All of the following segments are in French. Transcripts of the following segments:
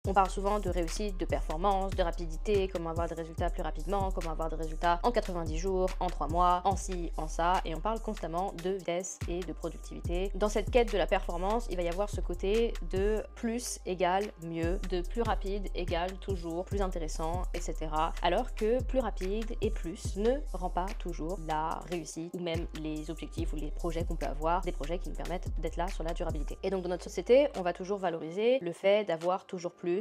On parle souvent de réussite, de performance, de rapidité, comment avoir des résultats plus rapidement, comment avoir des résultats en 90 jours, en 3 mois, en ci, en ça, et on parle constamment de vitesse et de productivité. Dans cette quête de la performance, il va y avoir ce côté de plus égale mieux, de plus rapide égale toujours plus intéressant, etc. Alors que plus rapide et plus ne rend pas toujours la réussite ou même les objectifs ou les projets qu'on peut avoir, des projets qui nous permettent d'être là sur la durabilité. Et donc dans notre société, on va toujours valoriser le fait d'avoir toujours plus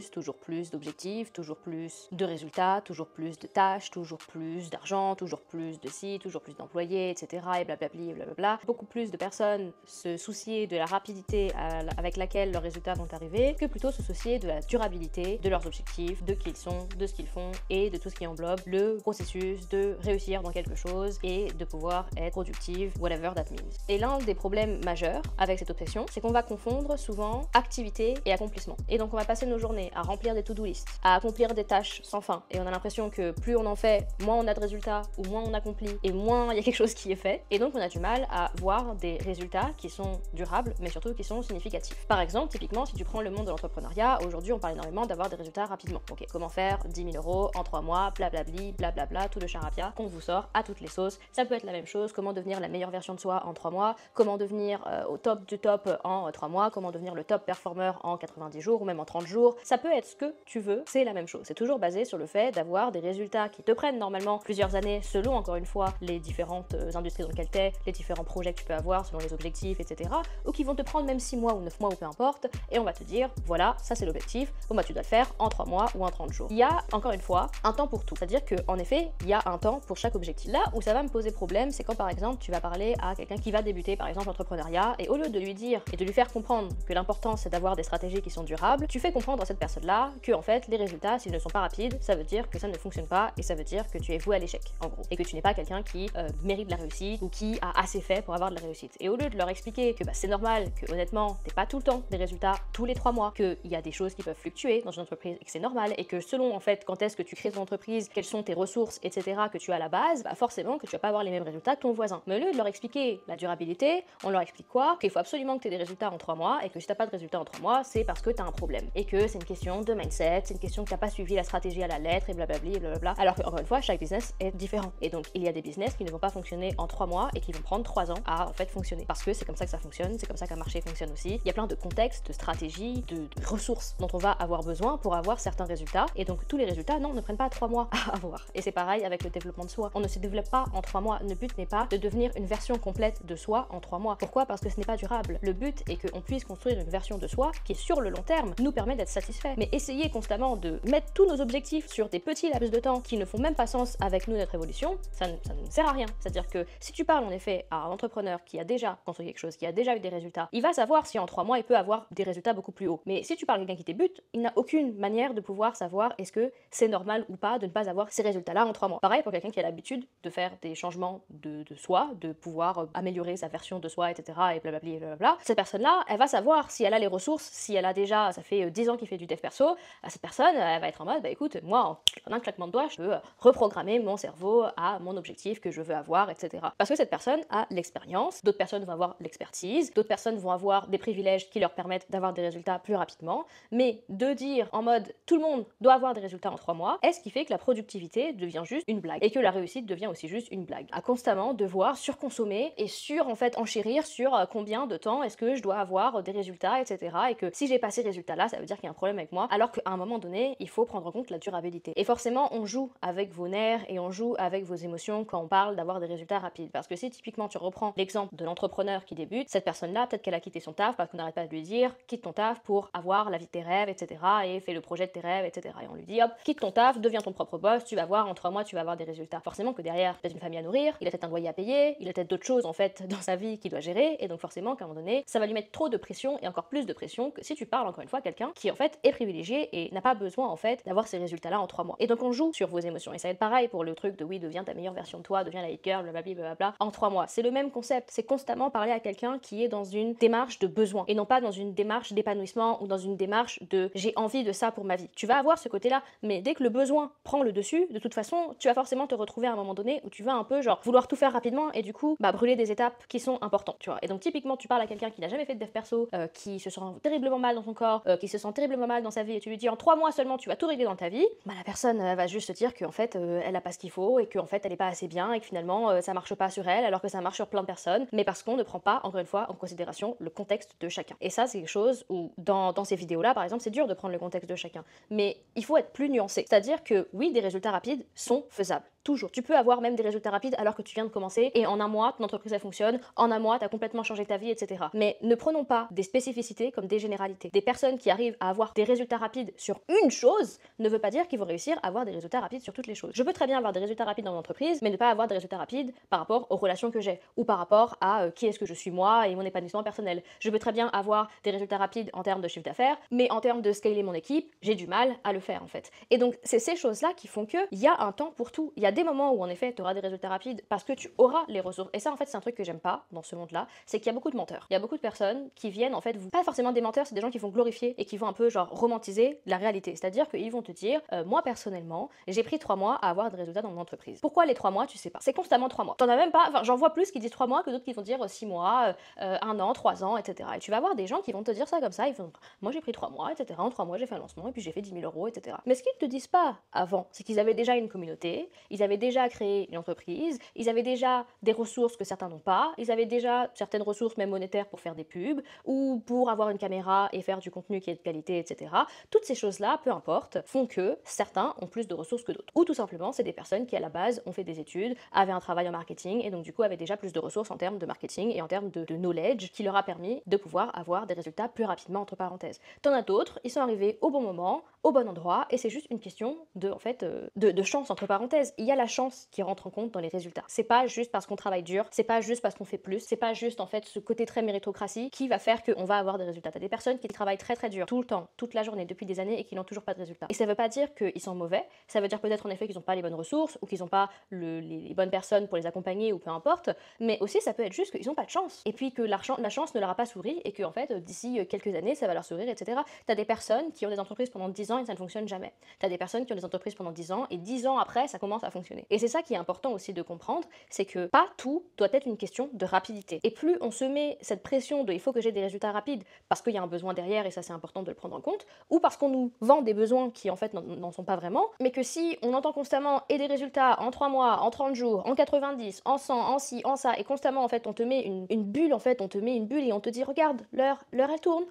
d'objectifs, toujours plus de résultats, toujours plus de tâches, toujours plus d'argent, toujours plus de ci, toujours plus d'employés, etc. et blablabli et blablabla. Beaucoup plus de personnes se soucier de la rapidité avec laquelle leurs résultats vont arriver que plutôt se soucier de la durabilité de leurs objectifs, de qui ils sont, de ce qu'ils font et de tout ce qui englobe le processus de réussir dans quelque chose et de pouvoir être productive, whatever that means. Et l'un des problèmes majeurs avec cette obsession, c'est qu'on va confondre souvent activité et accomplissement. Et donc on va passer nos journées à remplir des to-do lists, à accomplir des tâches sans fin. Et on a l'impression que plus on en fait, moins on a de résultats ou moins on accomplit et moins il y a quelque chose qui est fait. Et donc on a du mal à voir des résultats qui sont durables mais surtout qui sont significatifs. Par exemple, typiquement, si tu prends le monde de l'entrepreneuriat, aujourd'hui on parle énormément d'avoir des résultats rapidement. Ok, comment faire 10 000 euros en 3 mois, blablabli, blablabla, tout le charabia qu'on vous sort à toutes les sauces. Ça peut être la même chose, comment devenir la meilleure version de soi en 3 mois, comment devenir au top du top en 3 mois, comment devenir le top performer en 90 jours ou même en 30 jours. Ça peut être ce que tu veux, c'est la même chose. C'est toujours basé sur le fait d'avoir des résultats qui te prennent normalement plusieurs années selon, encore une fois, les différentes industries dans lesquelles t'es, les différents projets que tu peux avoir selon les objectifs, etc. ou qui vont te prendre même 6 mois ou 9 mois ou peu importe, et on va te dire, voilà, ça c'est l'objectif, bon bah tu dois le faire en 3 mois ou en 30 jours. Il y a, encore une fois, un temps pour tout. C'est-à-dire qu'en effet, il y a un temps pour chaque objectif. Là où ça va me poser problème, c'est quand par exemple, tu vas parler à quelqu'un qui va débuter, par exemple, l'entrepreneuriat, et au lieu de lui dire et de lui faire comprendre que l'important c'est d'avoir des stratégies qui sont durables, tu fais comprendre à cette personne-là que en fait, les résultats, s'ils ne sont pas rapides, ça veut dire que ça ne fonctionne pas et ça veut dire que tu es voué à l'échec, en gros. Et que tu n'es pas quelqu'un qui mérite de la réussite ou qui a assez fait pour avoir de la réussite. Et au lieu de leur expliquer que bah, c'est normal, que honnêtement, t'es pas tout le temps des résultats tous les 3 mois, qu'il y a des choses qui peuvent fluctuer dans une entreprise et que c'est normal, et que selon en fait quand est-ce que tu crées ton entreprise, quelles sont tes ressources, etc. que tu as à la base, bah forcément que tu vas pas avoir les mêmes résultats que ton voisin. Mais au lieu de leur expliquer la durabilité, on leur explique quoi? Qu'il faut absolument que tu aies des résultats en 3 mois et que si t'as pas de résultats en 3 mois, c'est parce que t'as un problème. Et que c'est une question de mindset, c'est une question que t'as pas suivi la stratégie à la lettre et blablabli et blablabla. Alors que, encore une fois, chaque business est différent. Et donc, il y a des business qui ne vont pas fonctionner en 3 mois et qui vont prendre 3 ans à en fait fonctionner. Parce que c'est comme ça que ça fonctionne, c'est comme ça qu'un marché fonctionne aussi. Il y a plein de contextes, de stratégies, de ressources dont on va avoir besoin pour avoir certains résultats. Et donc, tous les résultats, non, ne prennent pas 3 mois à avoir. Et c'est pareil avec le développement de soi. On ne se développe pas en 3 mois. Le but n'est pas de devenir une version complète de soi en 3 mois. Pourquoi? Parce que ce n'est pas durable. Le but est qu'on puisse construire une version de soi qui, sur le long terme, nous permet d'être satisfait. Mais essayer constamment de mettre tous nos objectifs sur des petits laps de temps qui ne font même pas sens avec nous, notre évolution, ça ne sert à rien. C'est-à-dire que si tu parles en effet à un entrepreneur qui a déjà construit quelque chose, qui a déjà eu des résultats, il va savoir si en 3 mois il peut avoir des résultats beaucoup plus hauts. Mais si tu parles à quelqu'un qui débute, il n'a aucune manière de pouvoir savoir est-ce que c'est normal ou pas de ne pas avoir ces résultats-là en 3 mois. Pareil pour quelqu'un qui a l'habitude de faire des changements de soi, de pouvoir améliorer sa version de soi, etc. et blablabli et blablabla. Cette personne-là, elle va savoir si elle a les ressources, si elle a déjà, ça fait 10 ans qu'il fait du dev perso, cette personne, elle va être en mode, bah écoute, moi, en un claquement de doigts, je peux reprogrammer mon cerveau à mon objectif que je veux avoir, etc. Parce que cette personne a l'expérience, d'autres personnes vont avoir l'expertise, d'autres personnes vont avoir des privilèges qui leur permettent d'avoir des résultats plus rapidement, mais de dire en mode, tout le monde doit avoir des résultats en 3 mois, est ce qui fait que la productivité devient juste une blague, et que la réussite devient aussi juste une blague. À constamment devoir surconsommer et en fait enchérir sur combien de temps est-ce que je dois avoir des résultats, etc. Et que si j'ai pas ces résultats-là, ça veut dire qu'il y a un problème avec moi, alors qu'à un moment donné, il faut prendre en compte la durabilité. Et forcément, on joue avec vos nerfs et on joue avec vos émotions quand on parle d'avoir des résultats rapides. Parce que si typiquement tu reprends l'exemple de l'entrepreneur qui débute, cette personne-là, peut-être qu'elle a quitté son taf parce qu'on n'arrête pas de lui dire quitte ton taf pour avoir la vie de tes rêves, etc. et fais le projet de tes rêves, etc. Et on lui dit hop, quitte ton taf, deviens ton propre boss, tu vas voir en 3 mois, tu vas avoir des résultats. Forcément que derrière, il a peut-être une famille à nourrir, il a peut-être un loyer à payer, il a peut-être d'autres choses en fait dans sa vie qu'il doit gérer, et donc forcément qu'à un moment donné, ça va lui mettre trop de pression et encore plus de pression que si tu parles encore une fois à quelqu'un qui en fait est privilégié et n'a pas besoin en fait d'avoir ces résultats-là en 3 mois. Et donc on joue sur vos émotions. Et ça va être pareil pour le truc de oui, deviens ta meilleure version de toi, deviens la hit girl, blablabla, en 3 mois. C'est le même concept. C'est constamment parler à quelqu'un qui est dans une démarche de besoin et non pas dans une démarche d'épanouissement ou dans une démarche de j'ai envie de ça pour ma vie. Tu vas avoir ce côté-là, mais dès que le besoin prend le dessus, de toute façon, tu vas forcément te retrouver à un moment donné où tu vas un peu genre vouloir tout faire rapidement et du coup, bah brûler des étapes qui sont importantes, tu vois. Et donc typiquement, tu parles à quelqu'un qui n'a jamais fait de dev perso, qui se sent terriblement mal dans son corps, qui se sent terriblement mal général dans sa vie et tu lui dis en 3 mois seulement tu vas tout régler dans ta vie, bah la personne va juste se dire qu'en fait elle a pas ce qu'il faut et qu'en fait elle est pas assez bien et que finalement ça marche pas sur elle alors que ça marche sur plein de personnes, mais parce qu'on ne prend pas encore une fois en considération le contexte de chacun. Et ça c'est quelque chose où dans ces vidéos là par exemple c'est dur de prendre le contexte de chacun, mais il faut être plus nuancé, c'est-à-dire que oui des résultats rapides sont faisables. Toujours. Tu peux avoir même des résultats rapides alors que tu viens de commencer et en un mois, ton entreprise elle fonctionne, en un mois, tu as complètement changé ta vie, etc. Mais ne prenons pas des spécificités comme des généralités. Des personnes qui arrivent à avoir des résultats rapides sur une chose ne veut pas dire qu'ils vont réussir à avoir des résultats rapides sur toutes les choses. Je peux très bien avoir des résultats rapides dans mon entreprise, mais ne pas avoir des résultats rapides par rapport aux relations que j'ai ou par rapport à qui est-ce que je suis moi et mon épanouissement personnel. Je peux très bien avoir des résultats rapides en termes de chiffre d'affaires, mais en termes de scaler mon équipe, j'ai du mal à le faire en fait. Et donc, c'est ces choses-là qui font qu'il y a un temps pour tout. Il y a des moments où en effet tu auras des résultats rapides parce que tu auras les ressources. Et ça en fait c'est un truc que j'aime pas dans ce monde-là, c'est qu'il y a beaucoup de menteurs. Il y a beaucoup de personnes qui viennent en fait, pas forcément des menteurs, c'est des gens qui vont glorifier et qui vont un peu genre romantiser la réalité. C'est-à-dire qu'ils vont te dire, moi personnellement, j'ai pris 3 mois à avoir des résultats dans mon entreprise. Pourquoi les 3 mois, tu sais pas. C'est constamment 3 mois. T'en as même pas, enfin j'en vois plus qui disent 3 mois que d'autres qui vont dire 6 mois, 1 an, 3 ans, etc. Et tu vas avoir des gens qui vont te dire ça comme ça, ils vont, moi j'ai pris 3 mois, etc. En 3 mois j'ai fait un lancement et puis j'ai fait 10 000 euros, etc. Mais ce qu'ils te disent pas avant, c'est qu'ils avaient déjà une communauté, ils avaient déjà créé une entreprise, ils avaient déjà des ressources que certains n'ont pas, ils avaient déjà certaines ressources même monétaires pour faire des pubs ou pour avoir une caméra et faire du contenu qui est de qualité, etc. Toutes ces choses-là, peu importe, font que certains ont plus de ressources que d'autres. Ou tout simplement, c'est des personnes qui à la base ont fait des études, avaient un travail en marketing et donc du coup avaient déjà plus de ressources en termes de marketing et en termes de knowledge qui leur a permis de pouvoir avoir des résultats plus rapidement entre parenthèses. T'en as d'autres, ils sont arrivés au bon moment, au bon endroit et c'est juste une question de, en fait, de chance entre parenthèses. Il y a la chance qui rentre en compte dans les résultats. C'est pas juste parce qu'on travaille dur, c'est pas juste parce qu'on fait plus, c'est pas juste en fait ce côté très méritocratie qui va faire qu'on va avoir des résultats. T'as des personnes qui travaillent très très dur tout le temps, toute la journée, depuis des années et qui n'ont toujours pas de résultats. Et ça veut pas dire qu'ils sont mauvais, ça veut dire peut-être en effet qu'ils n'ont pas les bonnes ressources ou qu'ils n'ont pas les bonnes personnes pour les accompagner ou peu importe, mais aussi ça peut être juste qu'ils n'ont pas de chance et puis que la chance ne leur a pas souri et que en fait d'ici quelques années ça va leur sourire, etc. T'as des personnes qui ont des entreprises pendant 10 ans et ça ne fonctionne jamais. T'as des personnes qui ont des entreprises pendant 10 ans et 10 ans après ça commence à fonctionner. Et c'est ça qui est important aussi de comprendre, c'est que pas tout doit être une question de rapidité. Et plus on se met cette pression de il faut que j'ai des résultats rapides parce qu'il y a un besoin derrière et ça c'est important de le prendre en compte, ou parce qu'on nous vend des besoins qui en fait n'en sont pas vraiment, mais que si on entend constamment et des résultats en 3 mois, en 30 jours, en 90, en 100, en ci, en ça, et constamment en fait on te met une bulle en fait, on te met une bulle et on te dit regarde, l'heure elle tourne,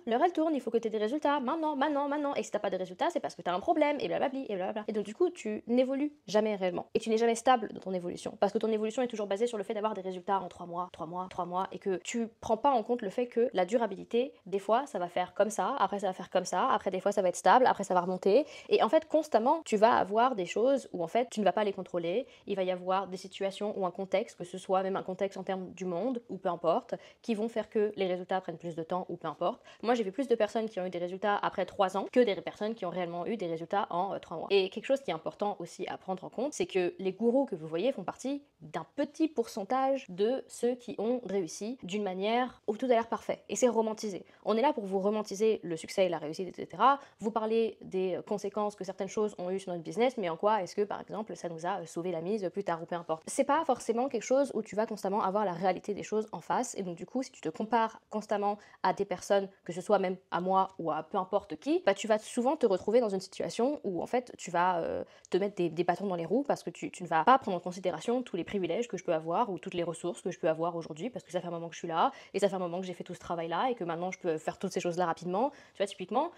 il faut que tu aies des résultats, maintenant, et si t'as pas de résultats c'est parce que t'as un problème, et blablabli, et blablabla. Et donc du coup tu n'évolues jamais réellement, et tu n'es jamais stable dans ton évolution, parce que ton évolution est toujours basée sur le fait d'avoir des résultats en 3 mois, et que tu prends pas en compte le fait que la durabilité, des fois ça va faire comme ça, après ça va faire comme ça, après des fois ça va être stable, après ça va remonter, et en fait constamment tu vas avoir des choses où en fait tu ne vas pas les contrôler, il va y avoir des situations ou un contexte, que ce soit même un contexte en termes du monde, ou peu importe, qui vont faire que les résultats prennent plus de temps, ou peu importe. Moi j'ai vu plus de personnes qui ont eu des résultats après 3 ans que des personnes qui ont réellement eu des résultats en 3 mois. Et quelque chose qui est important aussi à prendre en compte, c'est que les gourous que vous voyez font partie d'un petit pourcentage de ceux qui ont réussi d'une manière où tout a l'air parfait. Et c'est romantisé. On est là pour vous romantiser le succès et la réussite, etc. Vous parlez des conséquences que certaines choses ont eues sur notre business, mais en quoi est-ce que, par exemple, ça nous a sauvé la mise plus tard ou peu importe. C'est pas forcément quelque chose où tu vas constamment avoir la réalité des choses en face. Et donc, du coup, si tu te compares constamment à des personnes, que ce soit même à moi ou à peu importe qui, bah, tu vas souvent te retrouver dans une situation où, en fait, tu vas te mettre des bâtons dans les roues parce que tu ne vas pas prendre en considération tous les privilèges que je peux avoir ou toutes les ressources que je peux avoir aujourd'hui parce que ça fait un moment que je suis là et ça fait un moment que j'ai fait tout ce travail-là et que maintenant je peux faire toutes ces choses-là rapidement. Tu vois, typiquement,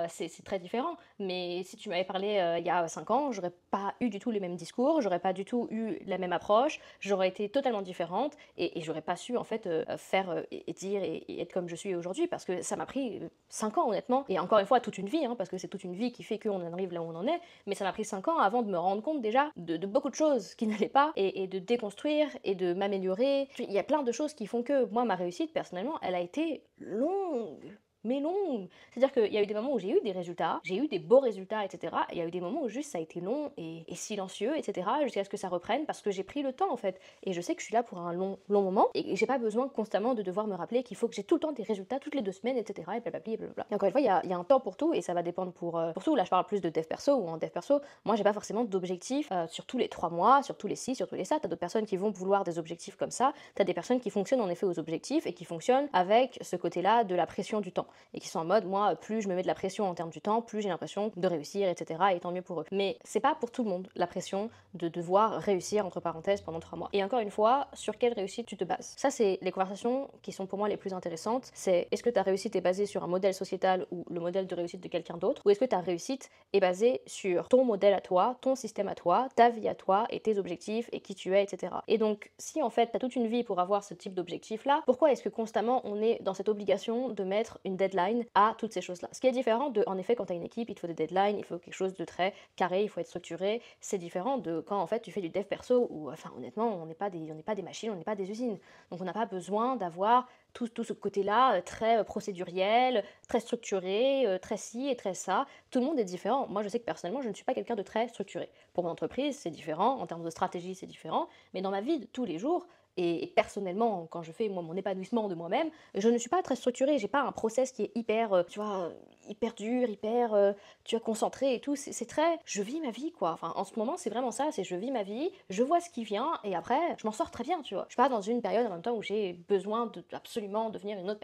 c'est très différent. Mais si tu m'avais parlé il y a 5 ans, j'aurais pas eu du tout les mêmes discours, j'aurais pas du tout eu la même approche, j'aurais été totalement différente et j'aurais pas su en fait faire et dire et être comme je suis aujourd'hui parce que ça m'a pris 5 ans honnêtement. Et encore une fois, toute une vie, hein, parce que c'est toute une vie qui fait qu'on en arrive là où on en est, mais ça m'a pris 5 ans avant de me rendre compte déjà de beaucoup de choses qui n'allaient pas et de déconstruire et de m'améliorer. Il y a plein de choses qui font que moi, ma réussite personnellement, elle a été longue. Mais longue. C'est-à-dire qu'il y a eu des moments où j'ai eu des résultats, j'ai eu des beaux résultats, etc. Et il y a eu des moments où juste ça a été long et silencieux, etc. jusqu'à ce que ça reprenne parce que j'ai pris le temps en fait. Et je sais que je suis là pour un long moment et j'ai pas besoin constamment de devoir me rappeler qu'il faut que j'ai tout le temps des résultats toutes les 2 semaines, etc. Et blablabla, et blablabla. Et encore une fois, il y a un temps pour tout et ça va dépendre pour tout. Là, je parle plus de dev perso ou en dev perso. Moi, j'ai pas forcément d'objectifs sur tous les 3 mois, sur tous les 6, sur tous les ça. T'as d'autres personnes qui vont vouloir des objectifs comme ça. T'as des personnes qui fonctionnent en effet aux objectifs et qui fonctionnent avec ce côté-là de la pression du temps. et qui sont en mode, moi, plus je me mets de la pression en termes du temps, plus j'ai l'impression de réussir, etc. Et tant mieux pour eux. Mais c'est pas pour tout le monde la pression de devoir réussir, entre parenthèses, pendant 3 mois. Et encore une fois, sur quelle réussite tu te bases? Ça, c'est les conversations qui sont pour moi les plus intéressantes. C'est est-ce que ta réussite est basée sur un modèle sociétal ou le modèle de réussite de quelqu'un d'autre, ou est-ce que ta réussite est basée sur ton modèle à toi, ton système à toi, ta vie à toi et tes objectifs et qui tu es, etc. Et donc, si en fait tu as toute une vie pour avoir ce type d'objectif là, pourquoi est-ce que constamment on est dans cette obligation de mettre une deadline à toutes ces choses là? Ce qui est différent de, en effet, quand tu as une équipe, il te faut des deadlines, il faut quelque chose de très carré, il faut être structuré. C'est différent de quand en fait tu fais du dev perso où, enfin honnêtement, on n'est pas des machines, on n'est pas des usines. Donc on n'a pas besoin d'avoir tout ce côté-là très procéduriel, très structuré, très ci et très ça. Tout le monde est différent. Moi, je sais que personnellement, je ne suis pas quelqu'un de très structuré. Pour mon entreprise, c'est différent. En termes de stratégie, c'est différent. Mais dans ma vie de tous les jours, et personnellement, quand je fais moi, mon épanouissement de moi-même, je ne suis pas très structurée. J'ai pas un process qui est hyper, tu vois, hyper dur, hyper, tu vois, concentré et tout. C'est très, je vis ma vie, quoi. Enfin, en ce moment, c'est vraiment ça. C'est je vis ma vie, je vois ce qui vient et après, je m'en sors très bien, tu vois. Je suis pas dans une période en même temps où j'ai besoin de absolument devenir une autre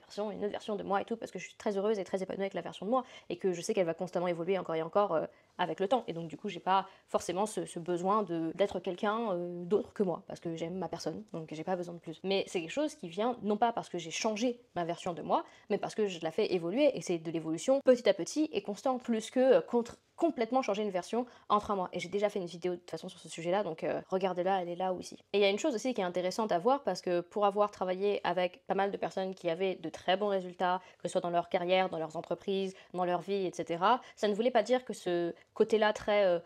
version de moi et tout, parce que je suis très heureuse et très épanouie avec la version de moi et que je sais qu'elle va constamment évoluer encore et encore avec le temps. Et donc, du coup, j'ai pas forcément ce besoin d'être quelqu'un d'autre que moi, parce que j'aime ma personne. Donc, j'ai pas besoin de plus. Mais c'est quelque chose qui vient non pas parce que j'ai changé ma version de moi, mais parce que je la fais évoluer et c'est de l'évolution petit à petit et constante, plus que complètement changer une version en 3 mois. Et j'ai déjà fait une vidéo de toute façon sur ce sujet-là, donc regardez-la, elle est là aussi. Et il y a une chose aussi qui est intéressante à voir, parce que pour avoir travaillé avec pas mal de personnes qui avaient de très bons résultats, que ce soit dans leur carrière, dans leurs entreprises, dans leur vie, etc., ça ne voulait pas dire que ce côté-là très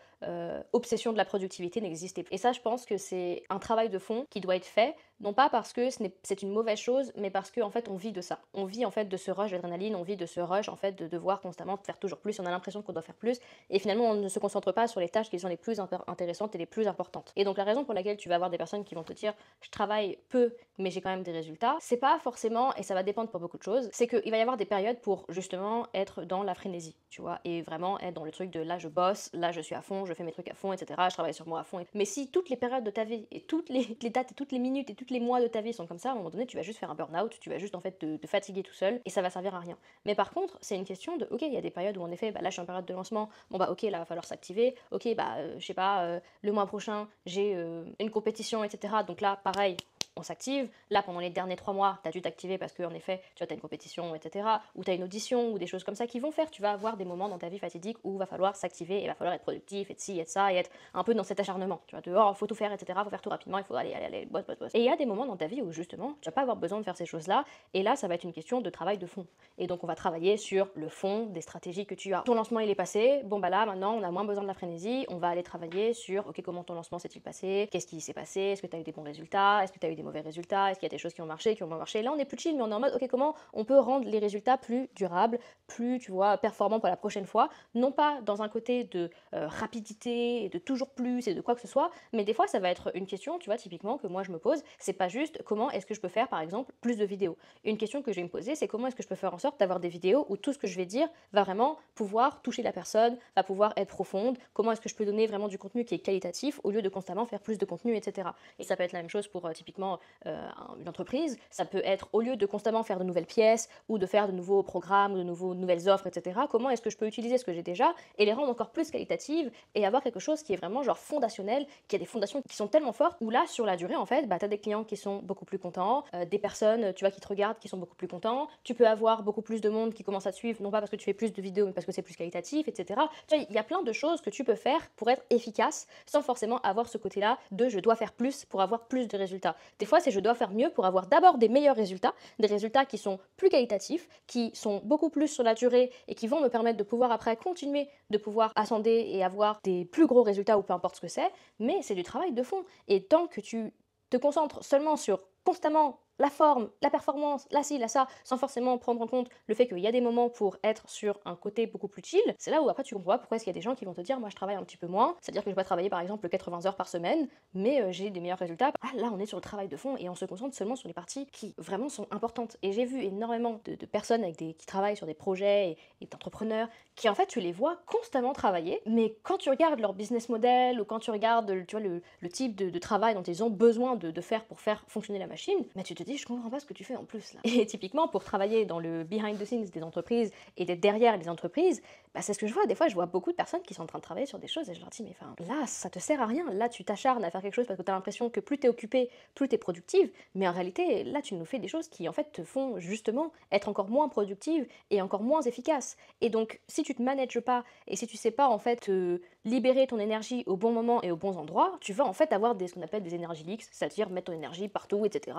obsession de la productivité n'existait pas. Et ça, je pense que c'est un travail de fond qui doit être fait, non pas parce que c'est une mauvaise chose, mais parce qu'en fait on vit de ça. On vit en fait de ce rush d'adrénaline, on vit de ce rush en fait de devoir constamment faire toujours plus, on a l'impression qu'on doit faire plus, et finalement on ne se concentre pas sur les tâches qui sont les plus intéressantes et les plus importantes. Et donc la raison pour laquelle tu vas avoir des personnes qui vont te dire je travaille peu mais j'ai quand même des résultats, c'est pas forcément, et ça va dépendre pour beaucoup de choses, c'est qu'il va y avoir des périodes pour justement être dans la frénésie, tu vois, et vraiment être dans le truc de là je bosse, là je suis à fond, je fais mes trucs à fond, etc., je travaille sur moi à fond. Mais si toutes les périodes de ta vie et toutes les dates et toutes les minutes et tous les mois de ta vie sont comme ça, à un moment donné tu vas juste faire un burn-out, tu vas juste en fait te fatiguer tout seul et ça va servir à rien. Mais par contre c'est une question de ok, il y a des périodes où en effet là je suis en période de lancement, bon bah ok, là va falloir s'activer, ok je sais pas, le mois prochain j'ai une compétition, etc., donc là pareil on s'active. Là, pendant les derniers 3 mois, tu as dû t'activer parce qu'en effet, tu as une compétition, etc. Ou tu as une audition, ou des choses comme ça qui vont faire. Tu vas avoir des moments dans ta vie fatidiques où il va falloir s'activer, et il va falloir être productif, et de ci, et de ça, et être un peu dans cet acharnement. Tu vois, de oh, faut tout faire, etc. Faut faire tout rapidement, il faut aller, bosse. Et il y a des moments dans ta vie où justement, tu vas pas avoir besoin de faire ces choses-là, et là, ça va être une question de travail de fond. Et donc, on va travailler sur le fond des stratégies que tu as. Ton lancement, il est passé. Bon, bah là, maintenant, on a moins besoin de la frénésie. On va aller travailler sur, ok, comment ton lancement s'est-il passé? Qu'est-ce qui s'est passé? Est-ce que tu as eu des bons résultats? Est-ce que tu as eu des mauvais résultats? Il y a des choses qui ont marché, qui ont moins marché. Là, on est plus chill, mais on est en mode, ok, comment on peut rendre les résultats plus durables, plus, tu vois, performants pour la prochaine fois. Non pas dans un côté de rapidité et de toujours plus et de quoi que ce soit, mais des fois, ça va être une question, tu vois, typiquement, que moi je me pose. C'est pas juste comment est-ce que je peux faire, par exemple, plus de vidéos. Une question que je vais me poser, c'est comment est-ce que je peux faire en sorte d'avoir des vidéos où tout ce que je vais dire va vraiment pouvoir toucher la personne, va pouvoir être profonde. Comment est-ce que je peux donner vraiment du contenu qui est qualitatif au lieu de constamment faire plus de contenu, etc. Et ça peut être la même chose pour typiquement une entreprise, ça peut être au lieu de constamment faire de nouvelles pièces ou de faire de nouveaux programmes, de nouvelles offres, etc. Comment est-ce que je peux utiliser ce que j'ai déjà et les rendre encore plus qualitatives et avoir quelque chose qui est vraiment genre fondationnel, qui a des fondations qui sont tellement fortes où là sur la durée en fait, tu as des clients qui sont beaucoup plus contents, des personnes tu vois qui te regardent qui sont beaucoup plus contents, tu peux avoir beaucoup plus de monde qui commence à te suivre non pas parce que tu fais plus de vidéos mais parce que c'est plus qualitatif, etc. Tu vois, il y a plein de choses que tu peux faire pour être efficace sans forcément avoir ce côté-là de je dois faire plus pour avoir plus de résultats. Des fois c'est je dois faire mieux pour avoir d'abord des meilleurs résultats, des résultats qui sont plus qualitatifs, qui sont beaucoup plus sur la durée et qui vont me permettre de pouvoir après continuer de pouvoir ascender et avoir des plus gros résultats ou peu importe ce que c'est, mais c'est du travail de fond. Et tant que tu te concentres seulement sur constamment la forme, la performance, là ci, là ça, sans forcément prendre en compte le fait qu'il y a des moments pour être sur un côté beaucoup plus chill, c'est là où après tu comprends pourquoi est-ce qu'il y a des gens qui vont te dire moi je travaille un petit peu moins, c'est-à-dire que je vais pas travailler par exemple 80 heures par semaine, mais j'ai des meilleurs résultats. Ah là on est sur le travail de fond et on se concentre seulement sur les parties qui vraiment sont importantes. Et j'ai vu énormément de personnes qui travaillent sur des projets et d'entrepreneurs qui en fait tu les vois constamment travailler, mais quand tu regardes leur business model ou quand tu regardes tu vois, le type de travail dont ils ont besoin de faire pour faire fonctionner la machine, mais tu te te dis, je comprends pas ce que tu fais en plus là. Et typiquement, pour travailler dans le behind the scenes des entreprises et d'être derrière les entreprises, bah, c'est ce que je vois. Des fois, je vois beaucoup de personnes qui sont en train de travailler sur des choses et je leur dis, mais enfin, là, ça te sert à rien. Là, tu t'acharnes à faire quelque chose parce que tu as l'impression que plus tu es occupé, plus tu es productive. Mais en réalité, là, tu nous fais des choses qui, en fait, te font justement être encore moins productive et encore moins efficace. Et donc, si tu te manages pas et si tu sais pas, en fait, libérer ton énergie au bon moment et aux bons endroits, tu vas en fait avoir ce qu'on appelle des énergies leaks, c'est-à-dire mettre ton énergie partout, etc.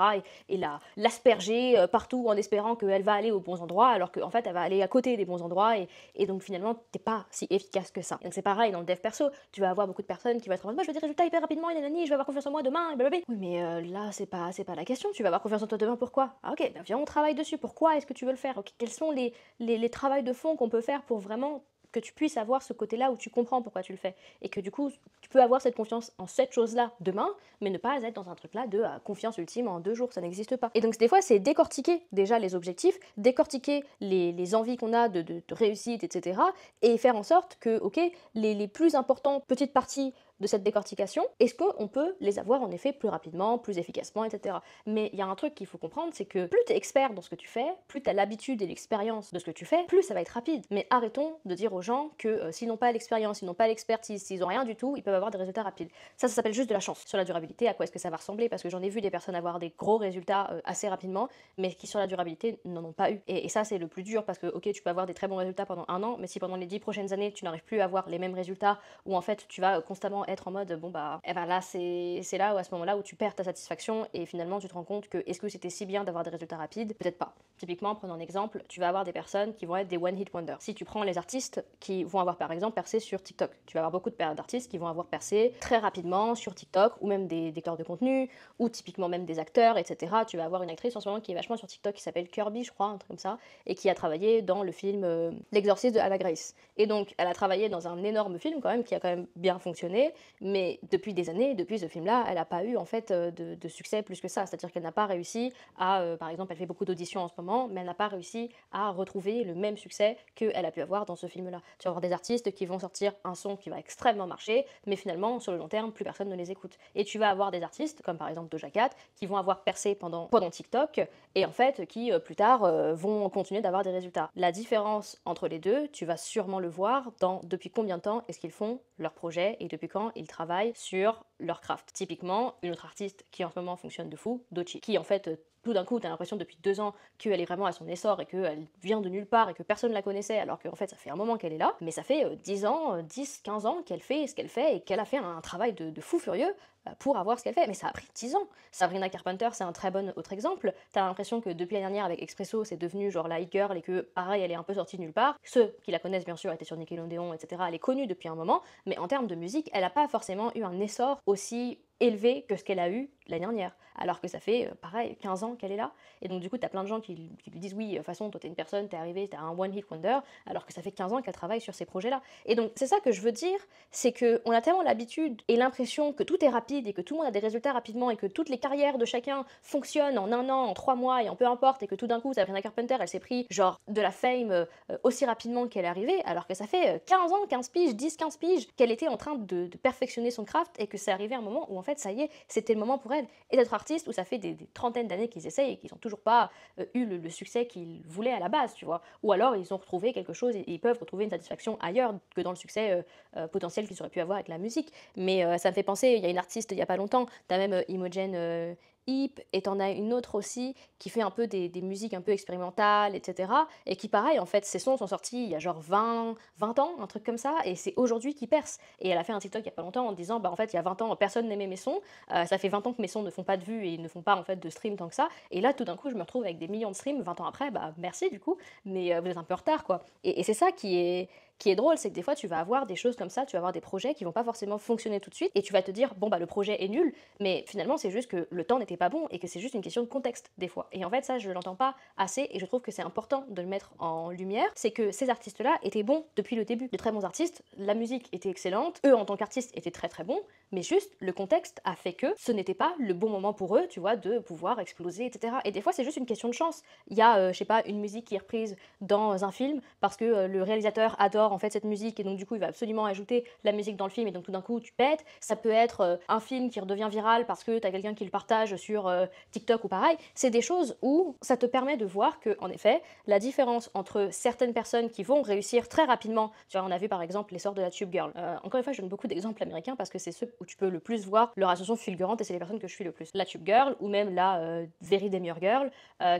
et l'asperger partout en espérant qu'elle va aller aux bons endroits, alors qu'en fait, elle va aller à côté des bons endroits, et donc finalement, t'es pas si efficace que ça. Et donc c'est pareil dans le dev perso, tu vas avoir beaucoup de personnes qui vont être en mode, moi je veux des résultats hyper rapidement, et nanani, je vais avoir confiance en moi demain, et blablabla. Oui, mais là, c'est pas la question, tu vas avoir confiance en toi demain, pourquoi? Ah ok, bah viens, on travaille dessus, pourquoi est-ce que tu veux le faire? Ok, quels sont les travails de fond qu'on peut faire pour vraiment que tu puisses avoir ce côté-là où tu comprends pourquoi tu le fais. Et que du coup, tu peux avoir cette confiance en cette chose-là demain, mais ne pas être dans un truc-là de confiance ultime en 2 jours, ça n'existe pas. Et donc des fois, c'est décortiquer déjà les objectifs, décortiquer les envies qu'on a de réussite, etc. Et faire en sorte que, ok, les plus importantes petites parties de cette décortication, est-ce qu'on peut les avoir en effet plus rapidement, plus efficacement, etc. Mais il y a un truc qu'il faut comprendre, c'est que plus tu es expert dans ce que tu fais, plus tu as l'habitude et l'expérience de ce que tu fais, plus ça va être rapide. Mais arrêtons de dire aux gens que s'ils n'ont pas l'expérience, s'ils n'ont pas l'expertise, s'ils n'ont rien du tout, ils peuvent avoir des résultats rapides. Ça s'appelle juste de la chance. Sur la durabilité, à quoi est-ce que ça va ressembler? Parce que j'en ai vu des personnes avoir des gros résultats assez rapidement, mais qui sur la durabilité n'en ont pas eu. Et ça, c'est le plus dur, parce que ok, tu peux avoir des très bons résultats pendant 1 an, mais si pendant les 10 prochaines années, tu n'arrives plus à avoir les mêmes résultats, ou en fait, tu vas constamment être en mode bon bah eh ben là c'est là où à ce moment-là où tu perds ta satisfaction et finalement tu te rends compte que est-ce que c'était si bien d'avoir des résultats rapides? Peut-être pas. Typiquement, prenons un exemple, tu vas avoir des personnes qui vont être des one hit wonders. Si tu prends les artistes qui vont avoir par exemple percé sur TikTok, tu vas avoir beaucoup d'artistes qui vont avoir percé très rapidement sur TikTok, ou même des créateurs de contenu, ou typiquement même des acteurs, etc. Tu vas avoir une actrice en ce moment qui est vachement sur TikTok qui s'appelle Kirby, je crois, un truc comme ça, et qui a travaillé dans le film L'Exorciste de Anna Grace. Et donc elle a travaillé dans un énorme film quand même qui a quand même bien fonctionné, mais depuis des années, depuis ce film-là, elle n'a pas eu en fait de succès plus que ça. C'est-à-dire qu'elle n'a pas réussi à, par exemple, elle fait beaucoup d'auditions en ce moment, mais elle n'a pas réussi à retrouver le même succès qu'elle a pu avoir dans ce film-là. Tu vas avoir des artistes qui vont sortir un son qui va extrêmement marcher, mais finalement, sur le long terme, plus personne ne les écoute. Et tu vas avoir des artistes, comme par exemple Doja Cat, qui vont avoir percé pendant TikTok, et en fait, qui plus tard vont continuer d'avoir des résultats. La différence entre les deux, tu vas sûrement le voir dans depuis combien de temps est-ce qu'ils font leur projet et depuis quand ils travaillent sur leur craft. Typiquement, une autre artiste qui en ce moment fonctionne de fou, Doechii, qui en fait tout d'un coup, tu as l'impression depuis 2 ans qu'elle est vraiment à son essor et qu'elle vient de nulle part et que personne ne la connaissait, alors qu'en fait, ça fait un moment qu'elle est là, mais ça fait 10 ans, 10, 15 ans qu'elle fait ce qu'elle fait et qu'elle a fait un travail de fou furieux pour avoir ce qu'elle fait. Mais ça a pris 10 ans. Sabrina Carpenter, c'est un très bon autre exemple. T'as l'impression que depuis l'année dernière, avec Expresso, c'est devenu genre la hit girl et que, pareil, elle est un peu sortie de nulle part. Ceux qui la connaissent, bien sûr, étaient sur Nickelodeon, etc. Elle est connue depuis un moment, mais en termes de musique, elle n'a pas forcément eu un essor aussi élevé que ce qu'elle a eu l'année dernière, alors que ça fait pareil 15 ans qu'elle est là, et donc du coup t'as plein de gens qui lui disent oui, de toute façon toi t'es une personne, t'es arrivé, t'as un one hit wonder, alors que ça fait 15 ans qu'elle travaille sur ces projets là. Et donc c'est ça que je veux dire, c'est que on a tellement l'habitude et l'impression que tout est rapide et que tout le monde a des résultats rapidement et que toutes les carrières de chacun fonctionnent en 1 an, en 3 mois et en peu importe, et que tout d'un coup Sabrina Carpenter elle s'est pris genre de la fame aussi rapidement qu'elle est arrivée, alors que ça fait 15 ans, 15 piges, 10, 15 piges qu'elle était en train de perfectionner son craft, et que c'est arrivé un moment où en fait ça y est, c'était le moment pour elle. Et d'être artiste où ça fait des trentaines d'années qu'ils essayent et qu'ils n'ont toujours pas eu le succès qu'ils voulaient à la base, tu vois. Ou alors ils ont retrouvé quelque chose et ils peuvent retrouver une satisfaction ailleurs que dans le succès potentiel qu'ils auraient pu avoir avec la musique. Mais ça me fait penser, il y a une artiste il y a pas longtemps, t'as même Imogen Heap, et t'en as une autre aussi qui fait un peu des musiques un peu expérimentales, etc. Et qui, pareil, en fait, ses sons sont sortis il y a genre 20 ans, un truc comme ça, et c'est aujourd'hui qui perce. Et elle a fait un TikTok il y a pas longtemps en disant, bah en fait, il y a 20 ans, personne n'aimait mes sons, ça fait 20 ans que mes sons ne font pas de vues et ne font pas en fait de stream tant que ça, et là, tout d'un coup, je me retrouve avec des millions de streams 20 ans après, bah merci du coup, mais vous êtes un peu en retard, quoi. Et c'est ça qui est drôle, c'est que des fois tu vas avoir des choses comme ça, tu vas avoir des projets qui vont pas forcément fonctionner tout de suite, et tu vas te dire bon bah le projet est nul, mais finalement c'est juste que le temps n'était pas bon et que c'est juste une question de contexte des fois. Et en fait ça je l'entends pas assez, et je trouve que c'est important de le mettre en lumière, c'est que ces artistes là étaient bons depuis le début, de très bons artistes, la musique était excellente, eux en tant qu'artistes étaient très très bons, mais juste le contexte a fait que ce n'était pas le bon moment pour eux, tu vois, de pouvoir exploser, etc. Et des fois c'est juste une question de chance. Il y a je sais pas, une musique qui est reprise dans un film parce que le réalisateur adore en fait cette musique et donc du coup il va absolument ajouter la musique dans le film et donc tout d'un coup tu pètes. Ça peut être un film qui redevient viral parce que t'as quelqu'un qui le partage sur TikTok ou pareil. C'est des choses où ça te permet de voir que, en effet, la différence entre certaines personnes qui vont réussir très rapidement, tu vois, on a vu par exemple l'essor de la Tube Girl. Encore une fois, je donne beaucoup d'exemples américains parce que c'est ceux où tu peux le plus voir leur ascension fulgurante et c'est les personnes que je suis le plus. La Tube Girl ou même la Very Demure Girl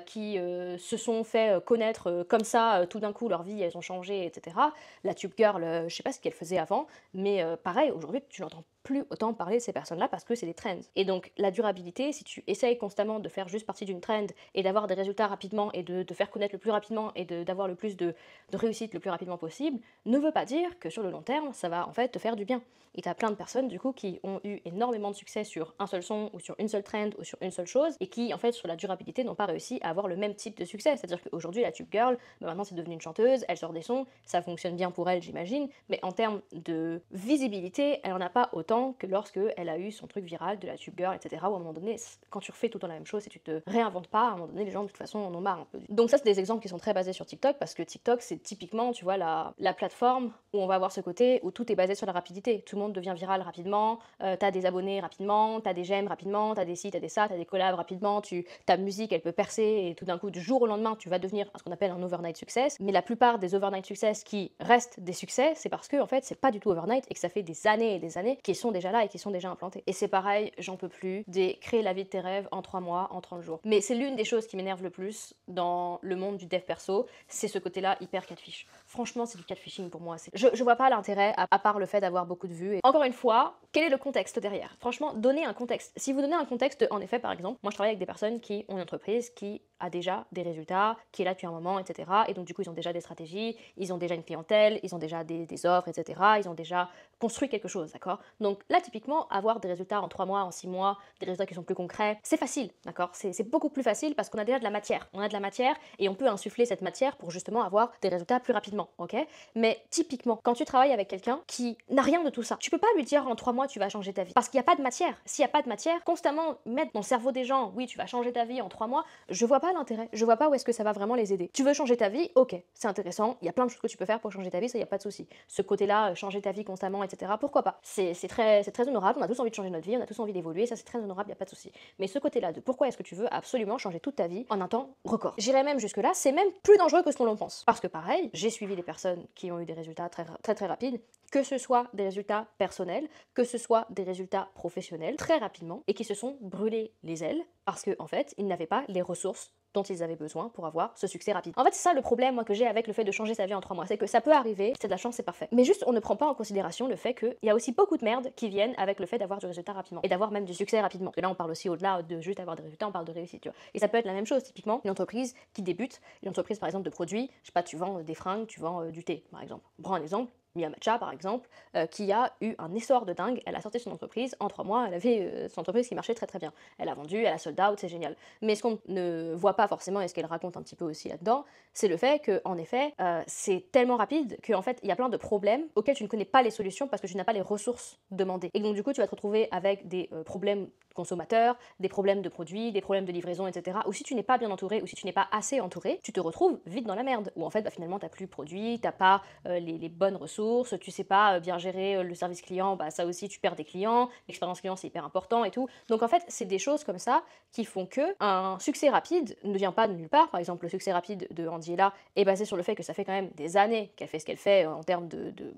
qui se sont fait connaître comme ça, tout d'un coup leur vie elles ont changé, etc. La Tube Girl, je sais pas ce qu'elle faisait avant, mais pareil, aujourd'hui tu l'entends plus autant parler de ces personnes-là parce que c'est des trends. Et donc la durabilité, si tu essayes constamment de faire juste partie d'une trend et d'avoir des résultats rapidement et de te faire connaître le plus rapidement et d'avoir le plus de réussite le plus rapidement possible, ne veut pas dire que sur le long terme, ça va en fait te faire du bien. Et tu as plein de personnes du coup qui ont eu énormément de succès sur un seul son ou sur une seule trend ou sur une seule chose et qui en fait sur la durabilité n'ont pas réussi à avoir le même type de succès. C'est-à-dire qu'aujourd'hui la Tube Girl, maintenant c'est devenu une chanteuse, elle sort des sons, ça fonctionne bien pour elle j'imagine, mais en termes de visibilité, elle en a pas autant que lorsque elle a eu son truc viral de la Tube Girl, etc. Où à un moment donné, quand tu refais tout le temps la même chose et tu te réinventes pas, à un moment donné les gens de toute façon en ont marre un peu. Donc ça c'est des exemples qui sont très basés sur TikTok parce que TikTok c'est typiquement tu vois la plateforme où on va avoir ce côté où tout est basé sur la rapidité. Tout le monde devient viral rapidement, t'as des abonnés rapidement, t'as des j'aime rapidement, t'as des ci, t'as des ça, t'as des collabs rapidement, ta musique elle peut percer et tout d'un coup du jour au lendemain tu vas devenir ce qu'on appelle un overnight success. Mais la plupart des overnight success qui restent des succès, c'est parce que en fait c'est pas du tout overnight et que ça fait des années et des années qu'ils sont déjà là et qui sont déjà implantés. Et c'est pareil, j'en peux plus des créer la vie de tes rêves en 3 mois, en 30 jours. Mais c'est l'une des choses qui m'énerve le plus dans le monde du dev perso, c'est ce côté-là hyper catfish. Franchement, c'est du catfishing pour moi. Je vois pas l'intérêt à part le fait d'avoir beaucoup de vues. Et encore une fois, quel est le contexte derrière? Franchement, donnez un contexte. Si vous donnez un contexte, en effet, par exemple, moi je travaille avec des personnes qui ont une entreprise qui a déjà des résultats, qui est là depuis un moment, etc. Et donc du coup, ils ont déjà des stratégies, ils ont déjà une clientèle, ils ont déjà des offres, etc. Ils ont déjà construit quelque chose, d'accord? Donc là, typiquement, avoir des résultats en 3 mois, en 6 mois, des résultats qui sont plus concrets, c'est facile, d'accord? C'est beaucoup plus facile parce qu'on a déjà de la matière. On a de la matière et on peut insuffler cette matière pour justement avoir des résultats plus rapidement, ok? Mais typiquement, quand tu travailles avec quelqu'un qui n'a rien de tout ça, tu peux pas lui dire en 3 mois tu vas changer ta vie parce qu'il n'y a pas de matière. S'il n'y a pas de matière, constamment mettre dans le cerveau des gens, oui, tu vas changer ta vie en 3 mois, je vois pas l'intérêt. Je vois pas où est-ce que ça va vraiment les aider. Tu veux changer ta vie, ok, c'est intéressant, il y a plein de choses que tu peux faire pour changer ta vie, ça y a pas de souci. Ce côté-là, changer ta vie constamment, etc. Pourquoi pas? C'est très honorable, on a tous envie de changer notre vie, on a tous envie d'évoluer, ça c'est très honorable, y a pas de souci. Mais ce côté-là de pourquoi est-ce que tu veux absolument changer toute ta vie en un temps record. J'irais même jusque là, c'est même plus dangereux que ce qu'on en pense. Parce que pareil, j'ai suivi des personnes qui ont eu des résultats très rapides, que ce soit des résultats personnels, que ce soit des résultats professionnels, très rapidement, et qui se sont brûlés les ailes parce qu'en fait, ils n'avaient pas les ressources dont ils avaient besoin pour avoir ce succès rapide. En fait, c'est ça le problème moi, que j'ai avec le fait de changer sa vie en 3 mois, c'est que ça peut arriver, c'est de la chance, c'est parfait. Mais juste, on ne prend pas en considération le fait qu'il y a aussi beaucoup de merde qui viennent avec le fait d'avoir du résultat rapidement et d'avoir même du succès rapidement. Parce que là, on parle aussi au-delà de juste avoir des résultats, on parle de réussite, tu vois. Et ça peut être la même chose, typiquement, une entreprise qui débute, une entreprise par exemple de produits, je sais pas, tu vends des fringues, tu vends du thé, par exemple. On prend un exemple. Mia Matcha par exemple, qui a eu un essor de dingue, elle a sorti son entreprise, en 3 mois elle avait son entreprise qui marchait très bien. Elle a vendu, elle a sold out, c'est génial. Mais ce qu'on ne voit pas forcément, et ce qu'elle raconte un petit peu aussi là-dedans, c'est le fait que en effet, c'est tellement rapide qu'en fait il y a plein de problèmes auxquels tu ne connais pas les solutions parce que tu n'as pas les ressources demandées. Et donc du coup tu vas te retrouver avec des problèmes consommateurs, des problèmes de produits, des problèmes de livraison, etc. Ou si tu n'es pas bien entouré, ou si tu n'es pas assez entouré, tu te retrouves vite dans la merde. Où en fait finalement t'as plus de produits, t'as pas les bonnes ressources, tu sais pas bien gérer le service client, bah ça aussi tu perds des clients, l'expérience client c'est hyper important et tout. Donc en fait c'est des choses comme ça qui font que un succès rapide ne vient pas de nulle part. Par exemple le succès rapide de Angela est basé sur le fait que ça fait quand même des années qu'elle fait ce qu'elle fait en termes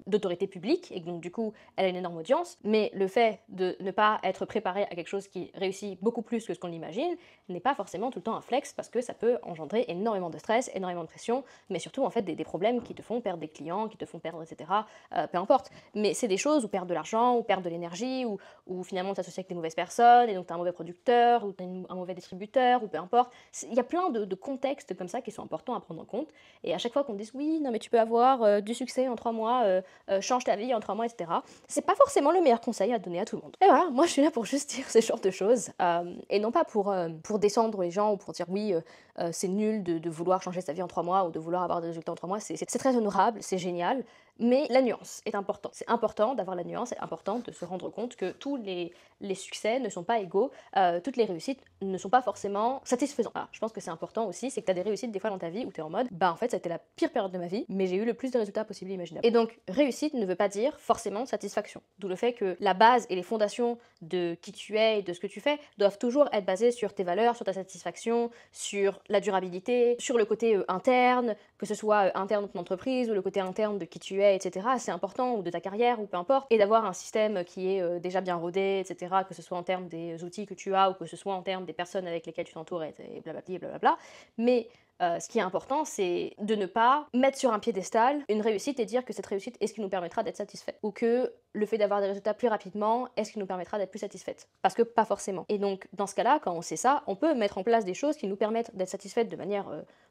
d'autorité publique et que donc du coup elle a une énorme audience, mais le fait de ne pas être préparé à quelque chose qui réussit beaucoup plus que ce qu'on l'imagine n'est pas forcément tout le temps un flex parce que ça peut engendrer énormément de stress, énormément de pression, mais surtout en fait des problèmes qui te font perdre des clients, qui te font perdre etc. Peu importe. Mais c'est des choses où perdre de l'argent, ou perdre de l'énergie, ou finalement t'associer avec des mauvaises personnes, et donc t'as un mauvais producteur, ou t'as un mauvais distributeur, ou peu importe. Il y a plein de contextes comme ça qui sont importants à prendre en compte. Et à chaque fois qu'on dit oui, non mais tu peux avoir du succès en 3 mois, change ta vie en 3 mois, etc. C'est pas forcément le meilleur conseil à donner à tout le monde. Et voilà, moi je suis là pour juste dire ce genre de choses, et non pas pour descendre les gens ou pour dire oui, c'est nul de vouloir changer sa vie en 3 mois ou de vouloir avoir des résultats en 3 mois. C'est très honorable, c'est génial. Mais la nuance est importante. C'est important d'avoir la nuance, c'est important de se rendre compte que tous les succès ne sont pas égaux, toutes les réussites ne sont pas forcément satisfaisantes. Ah, je pense que c'est important aussi, c'est que tu as des réussites des fois dans ta vie où tu es en mode, bah en fait ça a été la pire période de ma vie, mais j'ai eu le plus de résultats possibles et imaginables. Et donc réussite ne veut pas dire forcément satisfaction. D'où le fait que la base et les fondations de qui tu es et de ce que tu fais doivent toujours être basées sur tes valeurs, sur ta satisfaction, sur la durabilité, sur le côté interne, que ce soit interne de ton entreprise ou le côté interne de qui tu es, etc. C'est important, ou de ta carrière, ou peu importe, et d'avoir un système qui est déjà bien rodé, etc., que ce soit en termes des outils que tu as, ou que ce soit en termes des personnes avec lesquelles tu t'entoures, et blablabla, blablabla. Mais ce qui est important, c'est de ne pas mettre sur un piédestal une réussite et dire que cette réussite est ce qui nous permettra d'être satisfait. Ou que le fait d'avoir des résultats plus rapidement est ce qui nous permettra d'être plus satisfaite. Parce que pas forcément. Et donc, dans ce cas-là, quand on sait ça, on peut mettre en place des choses qui nous permettent d'être satisfaites de manière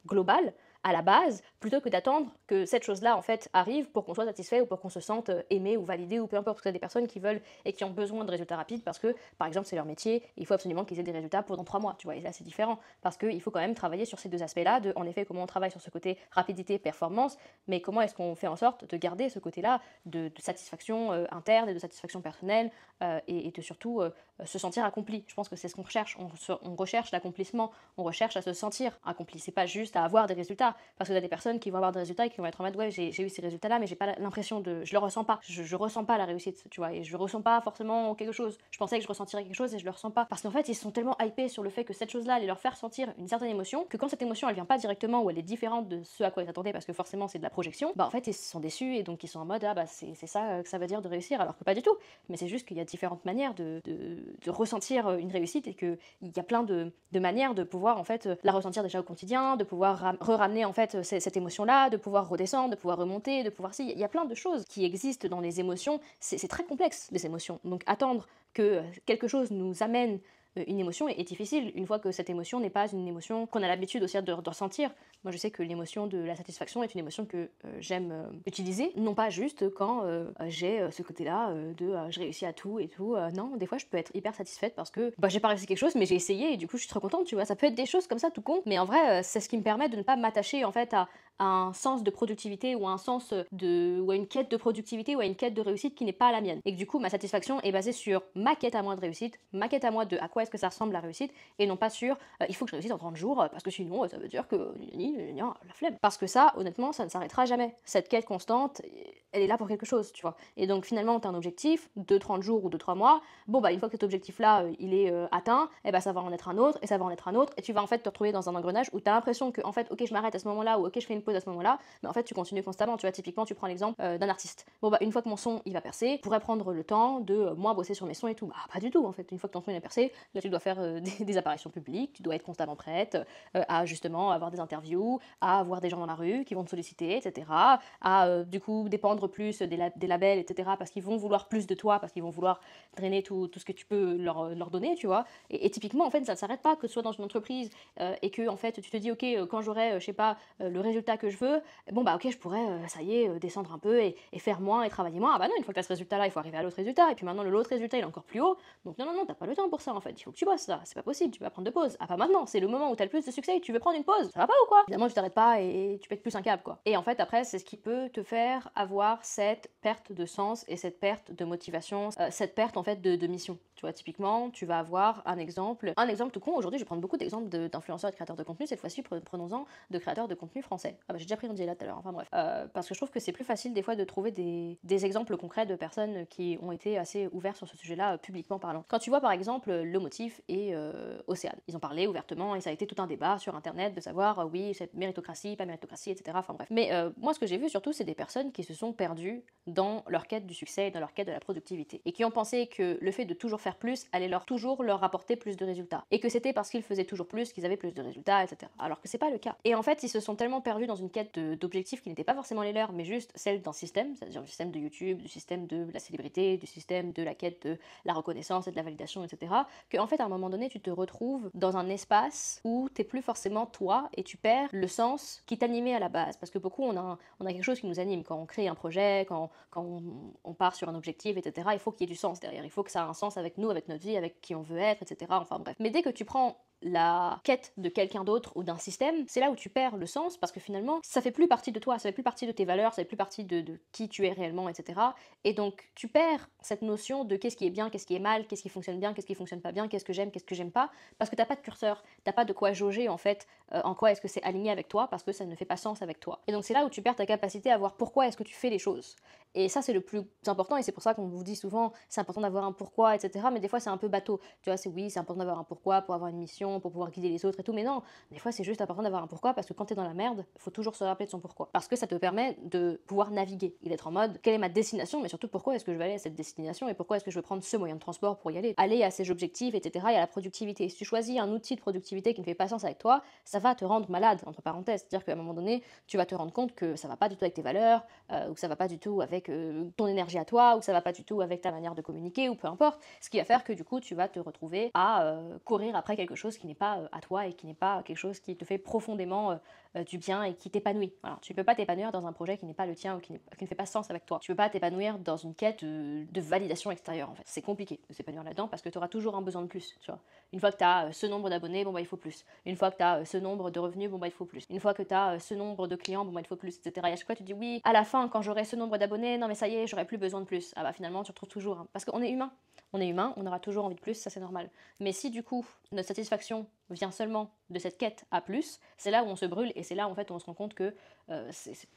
globale, à la base, plutôt que d'attendre que cette chose-là, en fait, arrive pour qu'on soit satisfait ou pour qu'on se sente aimé ou validé ou peu importe. Parce qu'il y a des personnes qui veulent et qui ont besoin de résultats rapides parce que, par exemple, c'est leur métier, et il faut absolument qu'ils aient des résultats pour dans 3 mois, tu vois. Et là, c'est différent parce qu'il faut quand même travailler sur ces deux aspects-là, de, en effet, comment on travaille sur ce côté rapidité, performance, mais comment est-ce qu'on fait en sorte de garder ce côté-là de satisfaction interne et de satisfaction personnelle et de surtout se sentir accompli. Je pense que c'est ce qu'on recherche. On recherche l'accomplissement, on recherche à se sentir accompli. C'est pas juste à avoir des résultats, parce que y a des personnes qui vont avoir des résultats et qui vont être en mode ouais, j'ai eu ces résultats-là, mais j'ai pas l'impression de, je le ressens pas. Je ressens pas la réussite, tu vois, et je ressens pas forcément quelque chose. Je pensais que je ressentirais quelque chose et je le ressens pas, parce qu'en fait ils sont tellement hypés sur le fait que cette chose-là allait leur faire sentir une certaine émotion, que quand cette émotion elle vient pas directement ou elle est différente de ce à quoi ils attendaient, parce que forcément c'est de la projection, bah en fait ils sont déçus et donc ils sont en mode ah bah c'est ça que ça veut dire de réussir, alors que pas du tout. Mais c'est juste qu'il y a différentes manières de ressentir une réussite et qu'il y a plein de manières de pouvoir en fait la ressentir déjà au quotidien, de pouvoir ramener en fait cette émotion-là, de pouvoir redescendre, de pouvoir remonter, de pouvoir... Il y a plein de choses qui existent dans les émotions, c'est très complexe les émotions. Donc attendre que quelque chose nous amène une émotion est difficile une fois que cette émotion n'est pas une émotion qu'on a l'habitude aussi de ressentir. Moi je sais que l'émotion de la satisfaction est une émotion que j'aime utiliser, non pas juste quand j'ai ce côté-là de je réussis à tout et tout. Non, des fois je peux être hyper satisfaite parce que j'ai pas réussi quelque chose mais j'ai essayé et du coup je suis trop contente, tu vois. Ça peut être des choses comme ça tout con, mais en vrai c'est ce qui me permet de ne pas m'attacher en fait à un sens de productivité ou à un sens ou à une quête de productivité ou à une quête de réussite qui n'est pas la mienne. Et que du coup ma satisfaction est basée sur ma quête à moi de réussite, ma quête à moi de à quoi est-ce que ça ressemble la réussite, et non pas sur il faut que je réussisse en 30 jours parce que sinon ça veut dire que la flemme. Parce que ça, honnêtement, ça ne s'arrêtera jamais. Cette quête constante, elle est là pour quelque chose, tu vois. Et donc finalement, tu as un objectif de 30 jours ou de 3 mois. Bon, bah une fois que cet objectif-là, il est atteint, et bah ça va en être un autre, et ça va en être un autre, et tu vas en fait te retrouver dans un engrenage où tu as l'impression que, en fait, ok, je m'arrête à ce moment-là, ou ok, je fais une pause à ce moment-là, mais en fait, tu continues constamment. Tu vois, typiquement, tu prends l'exemple d'un artiste. Bon, bah une fois que mon son, il va percer, je pourrais prendre le temps de moi bosser sur mes sons et tout. Bah pas du tout, en fait. Une fois que ton son, il a percé, là, tu dois faire des apparitions publiques, tu dois être constamment prête à justement avoir des interviews, à avoir des gens dans la rue qui vont te solliciter, etc. À du coup dépendre plus des labels, etc. parce qu'ils vont vouloir plus de toi, parce qu'ils vont vouloir drainer tout ce que tu peux leur donner, tu vois. Et typiquement, en fait, ça ne s'arrête pas que ce soit dans une entreprise et que en fait tu te dis ok, quand j'aurai, je sais pas, le résultat que je veux, bon bah ok, je pourrais, ça y est, descendre un peu et faire moins et travailler moins. Ah bah non, une fois que tu as ce résultat-là, il faut arriver à l'autre résultat, et puis maintenant l'autre résultat il est encore plus haut, donc non, t'as pas le temps pour ça en fait, il faut que tu bosses ça, c'est pas possible, tu vas prendre de pause. Ah pas maintenant, c'est le moment où t'as le plus de succès et tu veux prendre une pause, ça va pas ou quoi? Évidemment tu t'arrêtes pas et tu pètes plus un câble quoi. Et en fait après c'est ce qui peut te faire avoir cette perte de sens et cette perte de motivation, cette perte en fait de mission. Tu vois, typiquement tu vas avoir un exemple tout con. Aujourd'hui je vais prendre beaucoup d'exemples d'influenceurs et de créateurs de contenu, cette fois-ci prenons-en de créateurs de contenu français. Ah bah j'ai déjà pris Angela tout à l'heure, enfin bref. Parce que je trouve que c'est plus facile des fois de trouver des exemples concrets de personnes qui ont été assez ouverts sur ce sujet-là publiquement parlant. Quand tu vois par exemple Le Motif et Océane, ils ont parlé ouvertement et ça a été tout un débat sur internet de savoir oui, c'est méritocratie, pas méritocratie, etc. Enfin bref. Mais moi ce que j'ai vu surtout c'est des personnes qui se sont perdues dans leur quête du succès et dans leur quête de la productivité et qui ont pensé que le fait de toujours faire plus allait toujours leur rapporter plus de résultats et que c'était parce qu'ils faisaient toujours plus qu'ils avaient plus de résultats, etc. Alors que c'est pas le cas. Et en fait ils se sont tellement perdus dans une quête d'objectifs qui n'étaient pas forcément les leurs mais juste celle d'un système, c'est-à-dire du système de YouTube, du système de la célébrité, du système de la quête de la reconnaissance et de la validation, etc. Que en fait à un moment donné tu te retrouves dans un espace où t'es plus forcément toi et tu perds le sens qui t'animait à la base. Parce que beaucoup on a quelque chose qui nous anime quand on crée un projet, quand on part sur un objectif, etc. Il faut qu'il y ait du sens derrière, il faut que ça ait un sens avec nous, avec notre vie, avec qui on veut être, etc. Enfin bref. Mais dès que tu prends la quête de quelqu'un d'autre ou d'un système, c'est là où tu perds le sens, parce que finalement, ça fait plus partie de toi, ça fait plus partie de tes valeurs, ça fait plus partie de qui tu es réellement, etc. Et donc, tu perds cette notion de qu'est-ce qui est bien, qu'est-ce qui est mal, qu'est-ce qui fonctionne bien, qu'est-ce qui fonctionne pas bien, qu'est-ce que j'aime pas, parce que t'as pas de curseur, t'as pas de quoi jauger en fait, en quoi est-ce que c'est aligné avec toi, parce que ça ne fait pas sens avec toi. Et donc, c'est là où tu perds ta capacité à voir pourquoi est-ce que tu fais les choses. Et ça, c'est le plus important, et c'est pour ça qu'on vous dit souvent, c'est important d'avoir un pourquoi, etc. Mais des fois, c'est un peu bateau. Tu vois, c'est important d'avoir un pourquoi pour avoir une mission, pour pouvoir guider les autres et tout. Mais non, des fois, c'est juste important d'avoir un pourquoi, parce que quand t'es dans la merde, il faut toujours se rappeler de son pourquoi. Parce que ça te permet de pouvoir naviguer et d'être en mode, quelle est ma destination, mais surtout pourquoi est-ce que je vais aller à cette destination et pourquoi est-ce que je vais prendre ce moyen de transport pour y aller. Aller à ces objectifs, etc. et à la productivité. Si tu choisis un outil de productivité qui ne fait pas sens avec toi, ça va te rendre malade, entre parenthèses. C'est-à-dire qu'à un moment donné, tu vas te rendre compte que ça va pas du tout avec tes valeurs, ou que ça va pas du tout avec ton énergie à toi, ou que ça va pas du tout avec ta manière de communiquer, ou peu importe. Ce qui va faire que du coup, tu vas te retrouver à courir après quelque chose qui n'est pas à toi et qui n'est pas quelque chose qui te fait profondément du bien et qui t'épanouit. Voilà. Tu peux pas t'épanouir dans un projet qui n'est pas le tien ou qui ne fait pas sens avec toi. Tu peux pas t'épanouir dans une quête de validation extérieure en fait. C'est compliqué de s'épanouir là-dedans parce que tu auras toujours un besoin de plus, tu vois. Une fois que tu as ce nombre d'abonnés, bon bah il faut plus. Une fois que tu as ce nombre de revenus, bon bah il faut plus. Une fois que tu as ce nombre de clients, bon bah il faut plus, etc. Et à chaque fois tu dis oui, à la fin quand j'aurai ce nombre d'abonnés, non mais ça y est, j'aurai plus besoin de plus. Ah bah finalement tu retrouves toujours, hein. Parce qu'on est humain. On est humain, on aura toujours envie de plus, ça c'est normal. Mais si du coup notre satisfaction vient seulement de cette quête à plus, c'est là où on se brûle et c'est là où en fait on se rend compte que c'est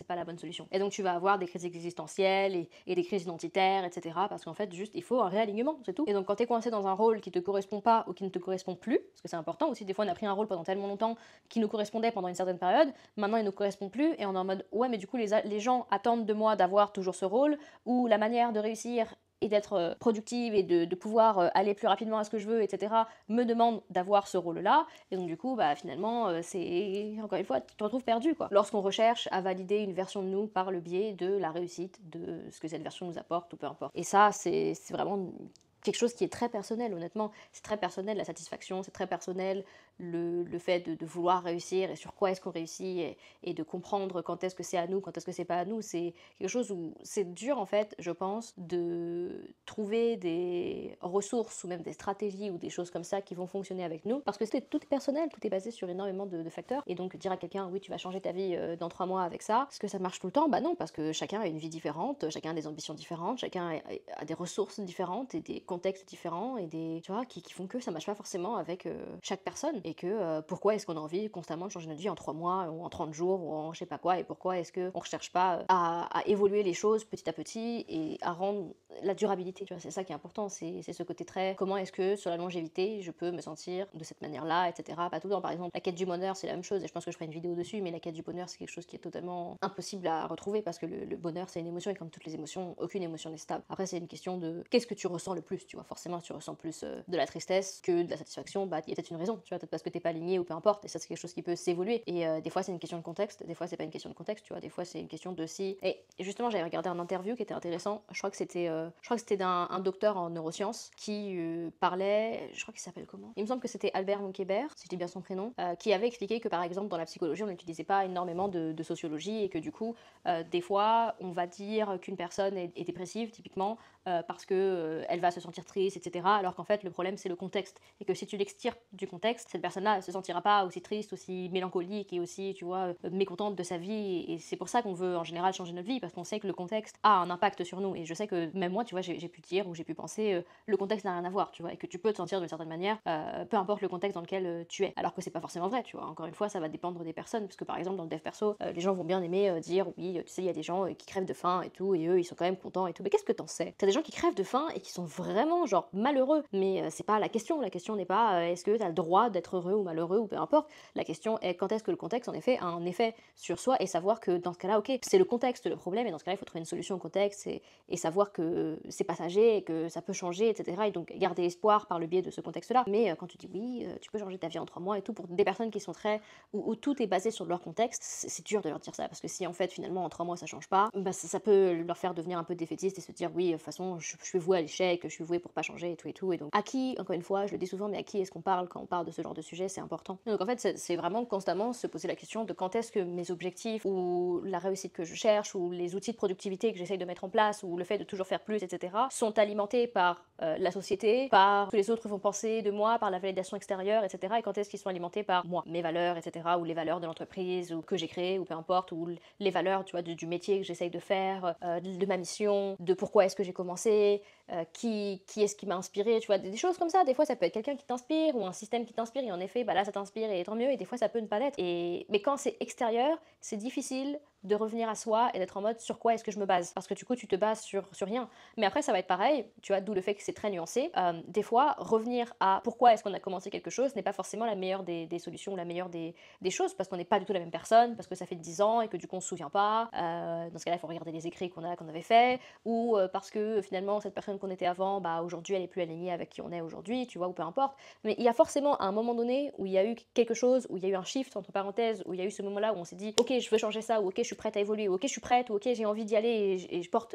pas la bonne solution. Et donc tu vas avoir des crises existentielles et des crises identitaires, etc. Parce qu'en fait juste il faut un réalignement, c'est tout. Et donc quand t'es coincé dans un rôle qui te correspond pas ou qui ne te correspond plus, parce que c'est important aussi, des fois on a pris un rôle pendant tellement longtemps qui nous correspondait pendant une certaine période, maintenant il ne nous correspond plus et on est en mode ouais mais du coup les gens attendent de moi d'avoir toujours ce rôle, ou la manière de réussir et d'être productive et de pouvoir aller plus rapidement à ce que je veux, etc., me demande d'avoir ce rôle-là. Et donc du coup, bah, finalement, c'est, encore une fois, tu te retrouves perdu, quoi. Lorsqu'on recherche à valider une version de nous par le biais de la réussite, de ce que cette version nous apporte, ou peu importe. Et ça, c'est vraiment quelque chose qui est très personnel, honnêtement. C'est très personnel, la satisfaction, c'est très personnel, le fait de vouloir réussir et sur quoi est-ce qu'on réussit et de comprendre quand est-ce que c'est à nous, quand est-ce que c'est pas à nous. C'est quelque chose où c'est dur, en fait, je pense, de trouver des ressources ou même des stratégies ou des choses comme ça qui vont fonctionner avec nous. Parce que tout est personnel, tout est basé sur énormément de facteurs. Et donc dire à quelqu'un, oui, tu vas changer ta vie dans 3 mois avec ça, est-ce que ça marche tout le temps? Bah non, parce que chacun a une vie différente, chacun a des ambitions différentes, chacun a des ressources différentes et des contextes différents et des, tu vois, qui font que ça marche pas forcément avec chaque personne. Et que pourquoi est-ce qu'on a envie constamment de changer notre vie en 3 mois ou en 30 jours ou en je sais pas quoi, et pourquoi est-ce qu'on recherche pas à évoluer les choses petit à petit et à rendre la durabilité, tu vois, c'est ça qui est important, c'est ce côté très, comment est-ce que sur la longévité je peux me sentir de cette manière-là, etc. Pas tout le temps, par exemple, la quête du bonheur c'est la même chose, et je pense que je ferai une vidéo dessus, mais la quête du bonheur c'est quelque chose qui est totalement impossible à retrouver, parce que le bonheur c'est une émotion, et comme toutes les émotions, aucune émotion n'est stable. Après c'est une question de qu'est-ce que tu ressens le plus, tu vois, forcément si tu ressens plus de la tristesse que de la satisfaction, bah il y a peut-être une raison, tu vois, peut-être parce que t'es pas aligné ou peu importe, et ça c'est quelque chose qui peut s'évoluer, et des fois c'est une question de contexte, des fois c'est pas une question de contexte, tu vois, des fois c'est une question de si, et justement j'avais regardé un interview qui était intéressant, je crois que c'était d'un docteur en neurosciences qui parlait, je crois qu'il s'appelle comment, il me semble que c'était Albert Moukébert, si je dis bien son prénom, qui avait expliqué que par exemple dans la psychologie on n'utilisait pas énormément de sociologie, et que du coup des fois on va dire qu'une personne est dépressive typiquement parce que elle va se sentir triste, etc., alors qu'en fait le problème c'est le contexte, et que si tu l'extires du contexte, cette personne-là elle se sentira pas aussi triste, aussi mélancolique et aussi, tu vois, mécontente de sa vie, et c'est pour ça qu'on veut en général changer notre vie, parce qu'on sait que le contexte a un impact sur nous. Et je sais que même moi, tu vois, j'ai pu dire ou j'ai pu penser le contexte n'a rien à voir, tu vois, et que tu peux te sentir d'une certaine manière peu importe le contexte dans lequel tu es, alors que c'est pas forcément vrai, tu vois. Encore une fois, ça va dépendre des personnes, parce que par exemple dans le dev perso, les gens vont bien aimer dire oui, tu sais, il y a des gens qui crèvent de faim et tout, et eux ils sont quand même contents et tout, mais qu'est-ce que t'en sais? T'as des gens qui crèvent de faim et qui sont vraiment genre malheureux, mais c'est pas la question n'est pas est-ce que t'as le droit d'être heureux ou malheureux ou peu importe, la question est quand est-ce que le contexte en effet a un effet sur soi, et savoir que dans ce cas-là, ok, c'est le contexte le problème, et dans ce cas-là il faut trouver une solution au contexte, et savoir que c'est passager et que ça peut changer, etc., et donc garder espoir par le biais de ce contexte-là. Mais quand tu dis oui, tu peux changer ta vie en 3 mois et tout, pour des personnes qui sont très, où tout est basé sur leur contexte, c'est dur de leur dire ça, parce que si en fait finalement en 3 mois ça change pas, bah ça peut leur faire devenir un peu défaitiste et se dire oui, de toute façon façon, je suis vouée à l'échec, je suis vouée pour pas changer et tout. Et donc, à qui, encore une fois, je le dis souvent, mais à qui est-ce qu'on parle quand on parle de ce genre de sujet, c'est important. Donc, en fait, c'est vraiment constamment se poser la question de quand est-ce que mes objectifs, ou la réussite que je cherche, ou les outils de productivité que j'essaye de mettre en place, ou le fait de toujours faire plus, etc., sont alimentés par la société, par ce que les autres vont penser de moi, par la validation extérieure, etc. Et quand est-ce qu'ils sont alimentés par moi, mes valeurs, etc., ou les valeurs de l'entreprise, ou que j'ai créé, ou peu importe, ou les valeurs, tu vois, du métier que j'essaye de faire, de ma mission, de pourquoi est-ce que j'ai commencé, qui est-ce qui m'a inspiré, tu vois, des choses comme ça. Des fois, ça peut être quelqu'un qui t'inspire, ou un système qui t'inspire, et en effet, bah là, ça t'inspire, et tant mieux, et des fois, ça peut ne pas l'être. Mais quand c'est extérieur, c'est difficile de revenir à soi et d'être en mode sur quoi est-ce que je me base, parce que du coup tu te bases sur rien. Mais après ça va être pareil, tu vois, d'où le fait que c'est très nuancé. Des fois revenir à pourquoi est-ce qu'on a commencé quelque chose n'est pas forcément la meilleure des solutions, la meilleure des choses, parce qu'on n'est pas du tout la même personne, parce que ça fait 10 ans et que du coup on se souvient pas. Dans ce cas-là il faut regarder les écrits qu'on avait fait, ou parce que finalement cette personne qu'on était avant, bah aujourd'hui elle est plus alignée avec qui on est aujourd'hui, tu vois, ou peu importe. Mais il y a forcément un moment donné où il y a eu quelque chose, où il y a eu un shift entre parenthèses, où il y a eu ce moment-là où on s'est dit ok je veux changer ça, ou ok je suis prête à évoluer, ou ok je suis prête, ou ok j'ai envie d'y aller et je porte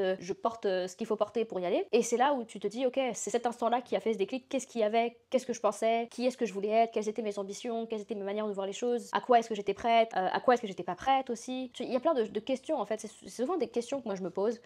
ce qu'il faut porter pour y aller. Et c'est là où tu te dis ok c'est cet instant-là qui a fait ce déclic, qu'est-ce qu'il y avait, qu'est-ce que je pensais, qui est-ce que je voulais être, quelles étaient mes ambitions, quelles étaient mes manières de voir les choses, à quoi est-ce que j'étais prête, à quoi est-ce que j'étais pas prête aussi. Il y a plein de questions en fait, c'est souvent des questions que moi je me pose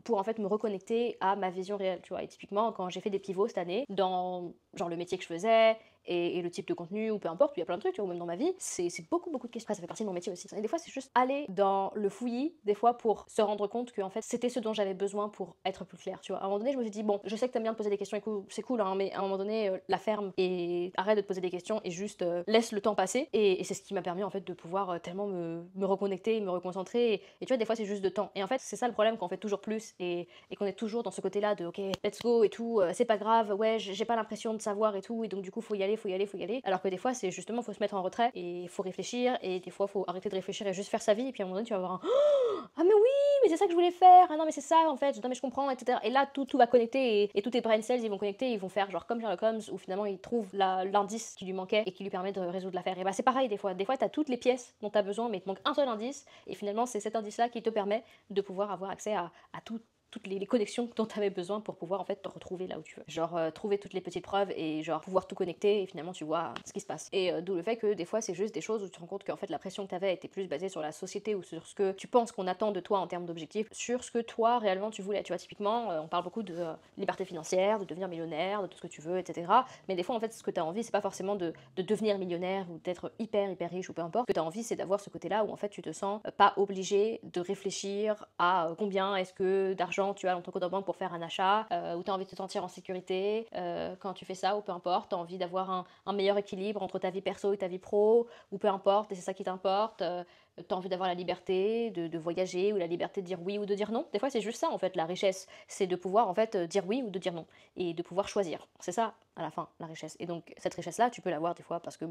pour en fait me reconnecter à ma vision réelle, tu vois. Et typiquement quand j'ai fait des pivots cette année dans genre le métier que je faisais et le type de contenu ou peu importe, il y a plein de trucs, tu vois, ou même dans ma vie, c'est beaucoup de questions. Après, ça fait partie de mon métier aussi. Et des fois, c'est juste aller dans le fouillis, des fois, pour se rendre compte que en fait, c'était ce dont j'avais besoin pour être plus clair, tu vois. À un moment donné, je me suis dit, bon, je sais que t'aimes bien te poser des questions, c'est cool, hein, mais à un moment donné, la ferme et arrête de te poser des questions et juste laisse le temps passer. Et c'est ce qui m'a permis en fait de pouvoir tellement me reconnecter, me reconcentrer. Et tu vois, des fois, c'est juste de temps. Et en fait, c'est ça le problème qu'on fait toujours plus et qu'on est toujours dans ce côté-là de ok, let's go et tout, c'est pas grave, ouais, j'ai pas l'impression de savoir et tout, et donc du coup, faut y aller. Alors que des fois, c'est justement, faut se mettre en retrait et faut réfléchir, et des fois, faut arrêter de réfléchir et juste faire sa vie, et puis à un moment donné, tu vas avoir un ah, mais oui, mais c'est ça que je voulais faire, ah non, mais c'est ça en fait, non, mais je comprends, etc. Et là, tout va connecter, et tous tes brain cells, ils vont connecter, ils vont faire genre comme Sherlock Holmes, où finalement, ils trouvent l'indice qui lui manquait et qui lui permet de résoudre l'affaire. Et bah, c'est pareil, des fois, t'as toutes les pièces dont t'as besoin, mais il te manque un seul indice, et finalement, c'est cet indice-là qui te permet de pouvoir avoir accès à toutes les connexions dont tu avais besoin pour pouvoir en fait te retrouver là où tu veux. Genre trouver toutes les petites preuves et genre pouvoir tout connecter et finalement tu vois ce qui se passe. Et d'où le fait que des fois c'est juste des choses où tu te rends compte qu'en fait la pression que tu avais était plus basée sur la société ou sur ce que tu penses qu'on attend de toi en termes d'objectifs, sur ce que toi réellement tu voulais. Tu vois, typiquement on parle beaucoup de liberté financière, de devenir millionnaire, de tout ce que tu veux, etc. Mais des fois en fait ce que tu as envie c'est pas forcément de devenir millionnaire ou d'être hyper riche ou peu importe. Ce que tu as envie c'est d'avoir ce côté là où en fait tu te sens pas obligé de réfléchir à combien est-ce que d'argent tu as dans ton compte en banque pour faire un achat, où tu as envie de te sentir en sécurité quand tu fais ça, ou peu importe, tu as envie d'avoir un meilleur équilibre entre ta vie perso et ta vie pro, ou peu importe, et c'est ça qui t'importe, tu as envie d'avoir la liberté de voyager, ou la liberté de dire oui ou de dire non. Des fois c'est juste ça en fait la richesse, c'est de pouvoir en fait dire oui ou de dire non, et de pouvoir choisir. C'est ça à la fin la richesse. Et donc cette richesse là tu peux l'avoir des fois parce que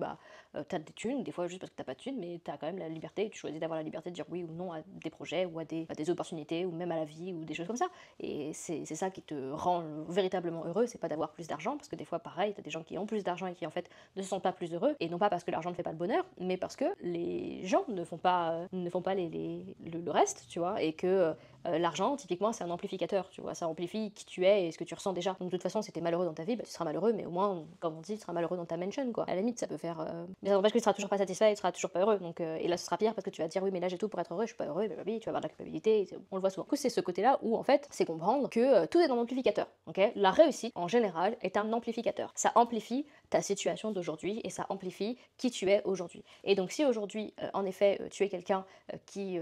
t'as des thunes, des fois juste parce que t'as pas de thunes, mais t'as quand même la liberté, et tu choisis d'avoir la liberté de dire oui ou non à des projets ou à des opportunités, ou même à la vie, ou des choses comme ça. Et c'est ça qui te rend véritablement heureux, c'est pas d'avoir plus d'argent, parce que des fois pareil, t'as des gens qui ont plus d'argent et qui en fait ne se sentent pas plus heureux, et non pas parce que l'argent ne fait pas le bonheur, mais parce que les gens ne font pas le reste, tu vois, et que l'argent, typiquement, c'est un amplificateur, tu vois, ça amplifie qui tu es et ce que tu ressens déjà. Donc de toute façon, si t'es malheureux dans ta vie, bah, tu seras malheureux, mais au moins, comme on dit, tu seras malheureux dans ta mansion, quoi. À la limite, ça peut faire... Mais ça n'empêche que tu seras toujours pas satisfait et tu seras toujours pas heureux. Donc, et là, ce sera pire parce que tu vas te dire, oui, mais là, j'ai tout pour être heureux, je suis pas heureux, mais bah, oui, tu vas avoir de la culpabilité, on le voit souvent. Du coup, c'est ce côté-là où, en fait, c'est comprendre que tout est dans l'amplificateur, ok. La réussite, en général, est un amplificateur. Ça amplifie ta situation d'aujourd'hui et ça amplifie qui tu es aujourd'hui. Et donc, si aujourd'hui, en effet, tu es quelqu'un qui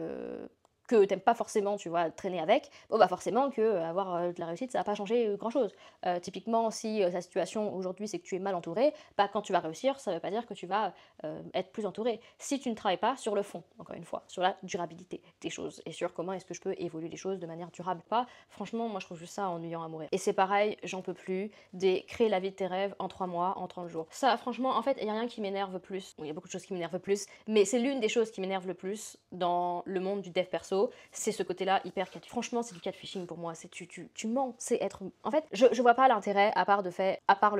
que t'aimes pas forcément, tu vois, traîner avec, bon bah forcément que avoir de la réussite, ça va pas changer grand-chose. Typiquement, si ta situation aujourd'hui c'est que tu es mal entouré, bah quand tu vas réussir, ça veut pas dire que tu vas être plus entouré. Si tu ne travailles pas sur le fond, encore une fois, sur la durabilité des choses et sur comment est-ce que je peux évoluer les choses de manière durable, pas, franchement, moi je trouve juste ça ennuyant à mourir. Et c'est pareil, j'en peux plus, des créer la vie de tes rêves en 3 mois, en 30 jours. Ça, franchement, en fait, il y a rien qui m'énerve plus. Bon, il y a beaucoup de choses qui m'énervent plus, mais c'est l'une des choses qui m'énerve le plus dans le monde du dev perso. C'est ce côté-là hyper catfishing. Franchement, c'est du catfishing pour moi. C'est tu mens, c'est être. En fait, je vois pas l'intérêt à part le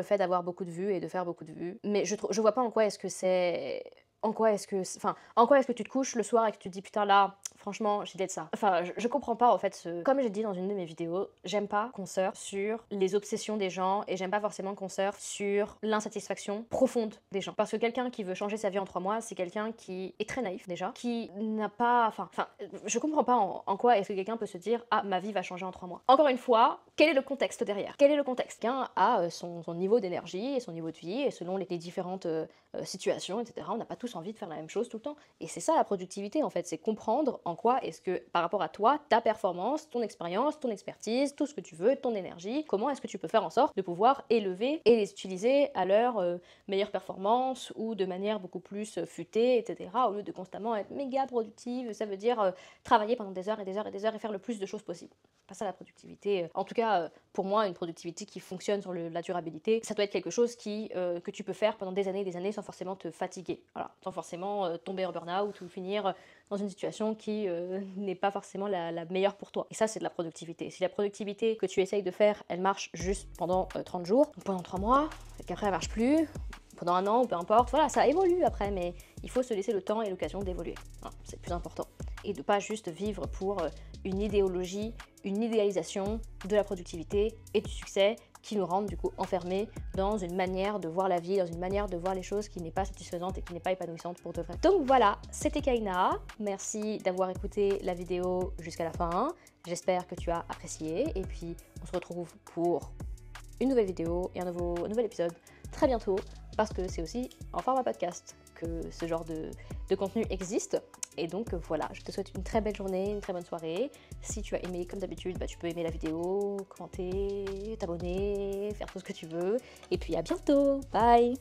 fait d'avoir beaucoup de vues et de faire beaucoup de vues. Mais je vois pas en quoi est-ce que c'est. En quoi est-ce que tu te couches le soir et que tu te dis putain là, Franchement, j'ai dit ça. Enfin, je comprends pas en fait Comme j'ai dit dans une de mes vidéos, j'aime pas qu'on surfe sur les obsessions des gens et j'aime pas forcément qu'on surfe sur l'insatisfaction profonde des gens. Parce que quelqu'un qui veut changer sa vie en 3 mois, c'est quelqu'un qui est très naïf déjà, qui n'a pas... Enfin, je comprends pas en quoi est-ce que quelqu'un peut se dire « Ah, ma vie va changer en 3 mois ». Encore une fois, quel est le contexte derrière? Quel est le contexte? Quelqu'un a son niveau d'énergie et son niveau de vie et selon les différentes situations, etc. On n'a pas tous envie de faire la même chose tout le temps. Et c'est ça la productivité en fait, c'est comprendre en quoi est-ce que par rapport à toi, ta performance, ton expérience, ton expertise, tout ce que tu veux, ton énergie, comment est-ce que tu peux faire en sorte de pouvoir élever et les utiliser à leur meilleure performance ou de manière beaucoup plus futée, etc. Au lieu de constamment être méga productive, ça veut dire travailler pendant des heures et des heures et des heures et faire le plus de choses possible. Pas ça la productivité. En tout cas, pour moi, une productivité qui fonctionne sur la durabilité, ça doit être quelque chose que tu peux faire pendant des années et des années sans forcément te fatiguer. Voilà, sans forcément tomber en burn-out ou finir dans une situation qui n'est pas forcément la meilleure pour toi. Et ça, c'est de la productivité. Si la productivité que tu essayes de faire, elle marche juste pendant 30 jours, ou pendant 3 mois, et qu'après elle marche plus, pendant un an, ou peu importe, voilà, ça évolue après, mais il faut se laisser le temps et l'occasion d'évoluer. Voilà, c'est le plus important. Et de pas juste vivre pour une idéologie, une idéalisation de la productivité et du succès qui nous rendent du coup enfermés dans une manière de voir la vie, dans une manière de voir les choses qui n'est pas satisfaisante et qui n'est pas épanouissante pour de vrai. Donc voilà, c'était Kaina. Merci d'avoir écouté la vidéo jusqu'à la fin. J'espère que tu as apprécié et puis on se retrouve pour une nouvelle vidéo et un nouvel épisode très bientôt parce que c'est aussi en format podcast que ce genre de contenu existe. Et donc voilà, je te souhaite une très belle journée, une très bonne soirée. Si tu as aimé, comme d'habitude, tu peux aimer la vidéo, commenter, t'abonner, faire tout ce que tu veux. Et puis à bientôt, bye!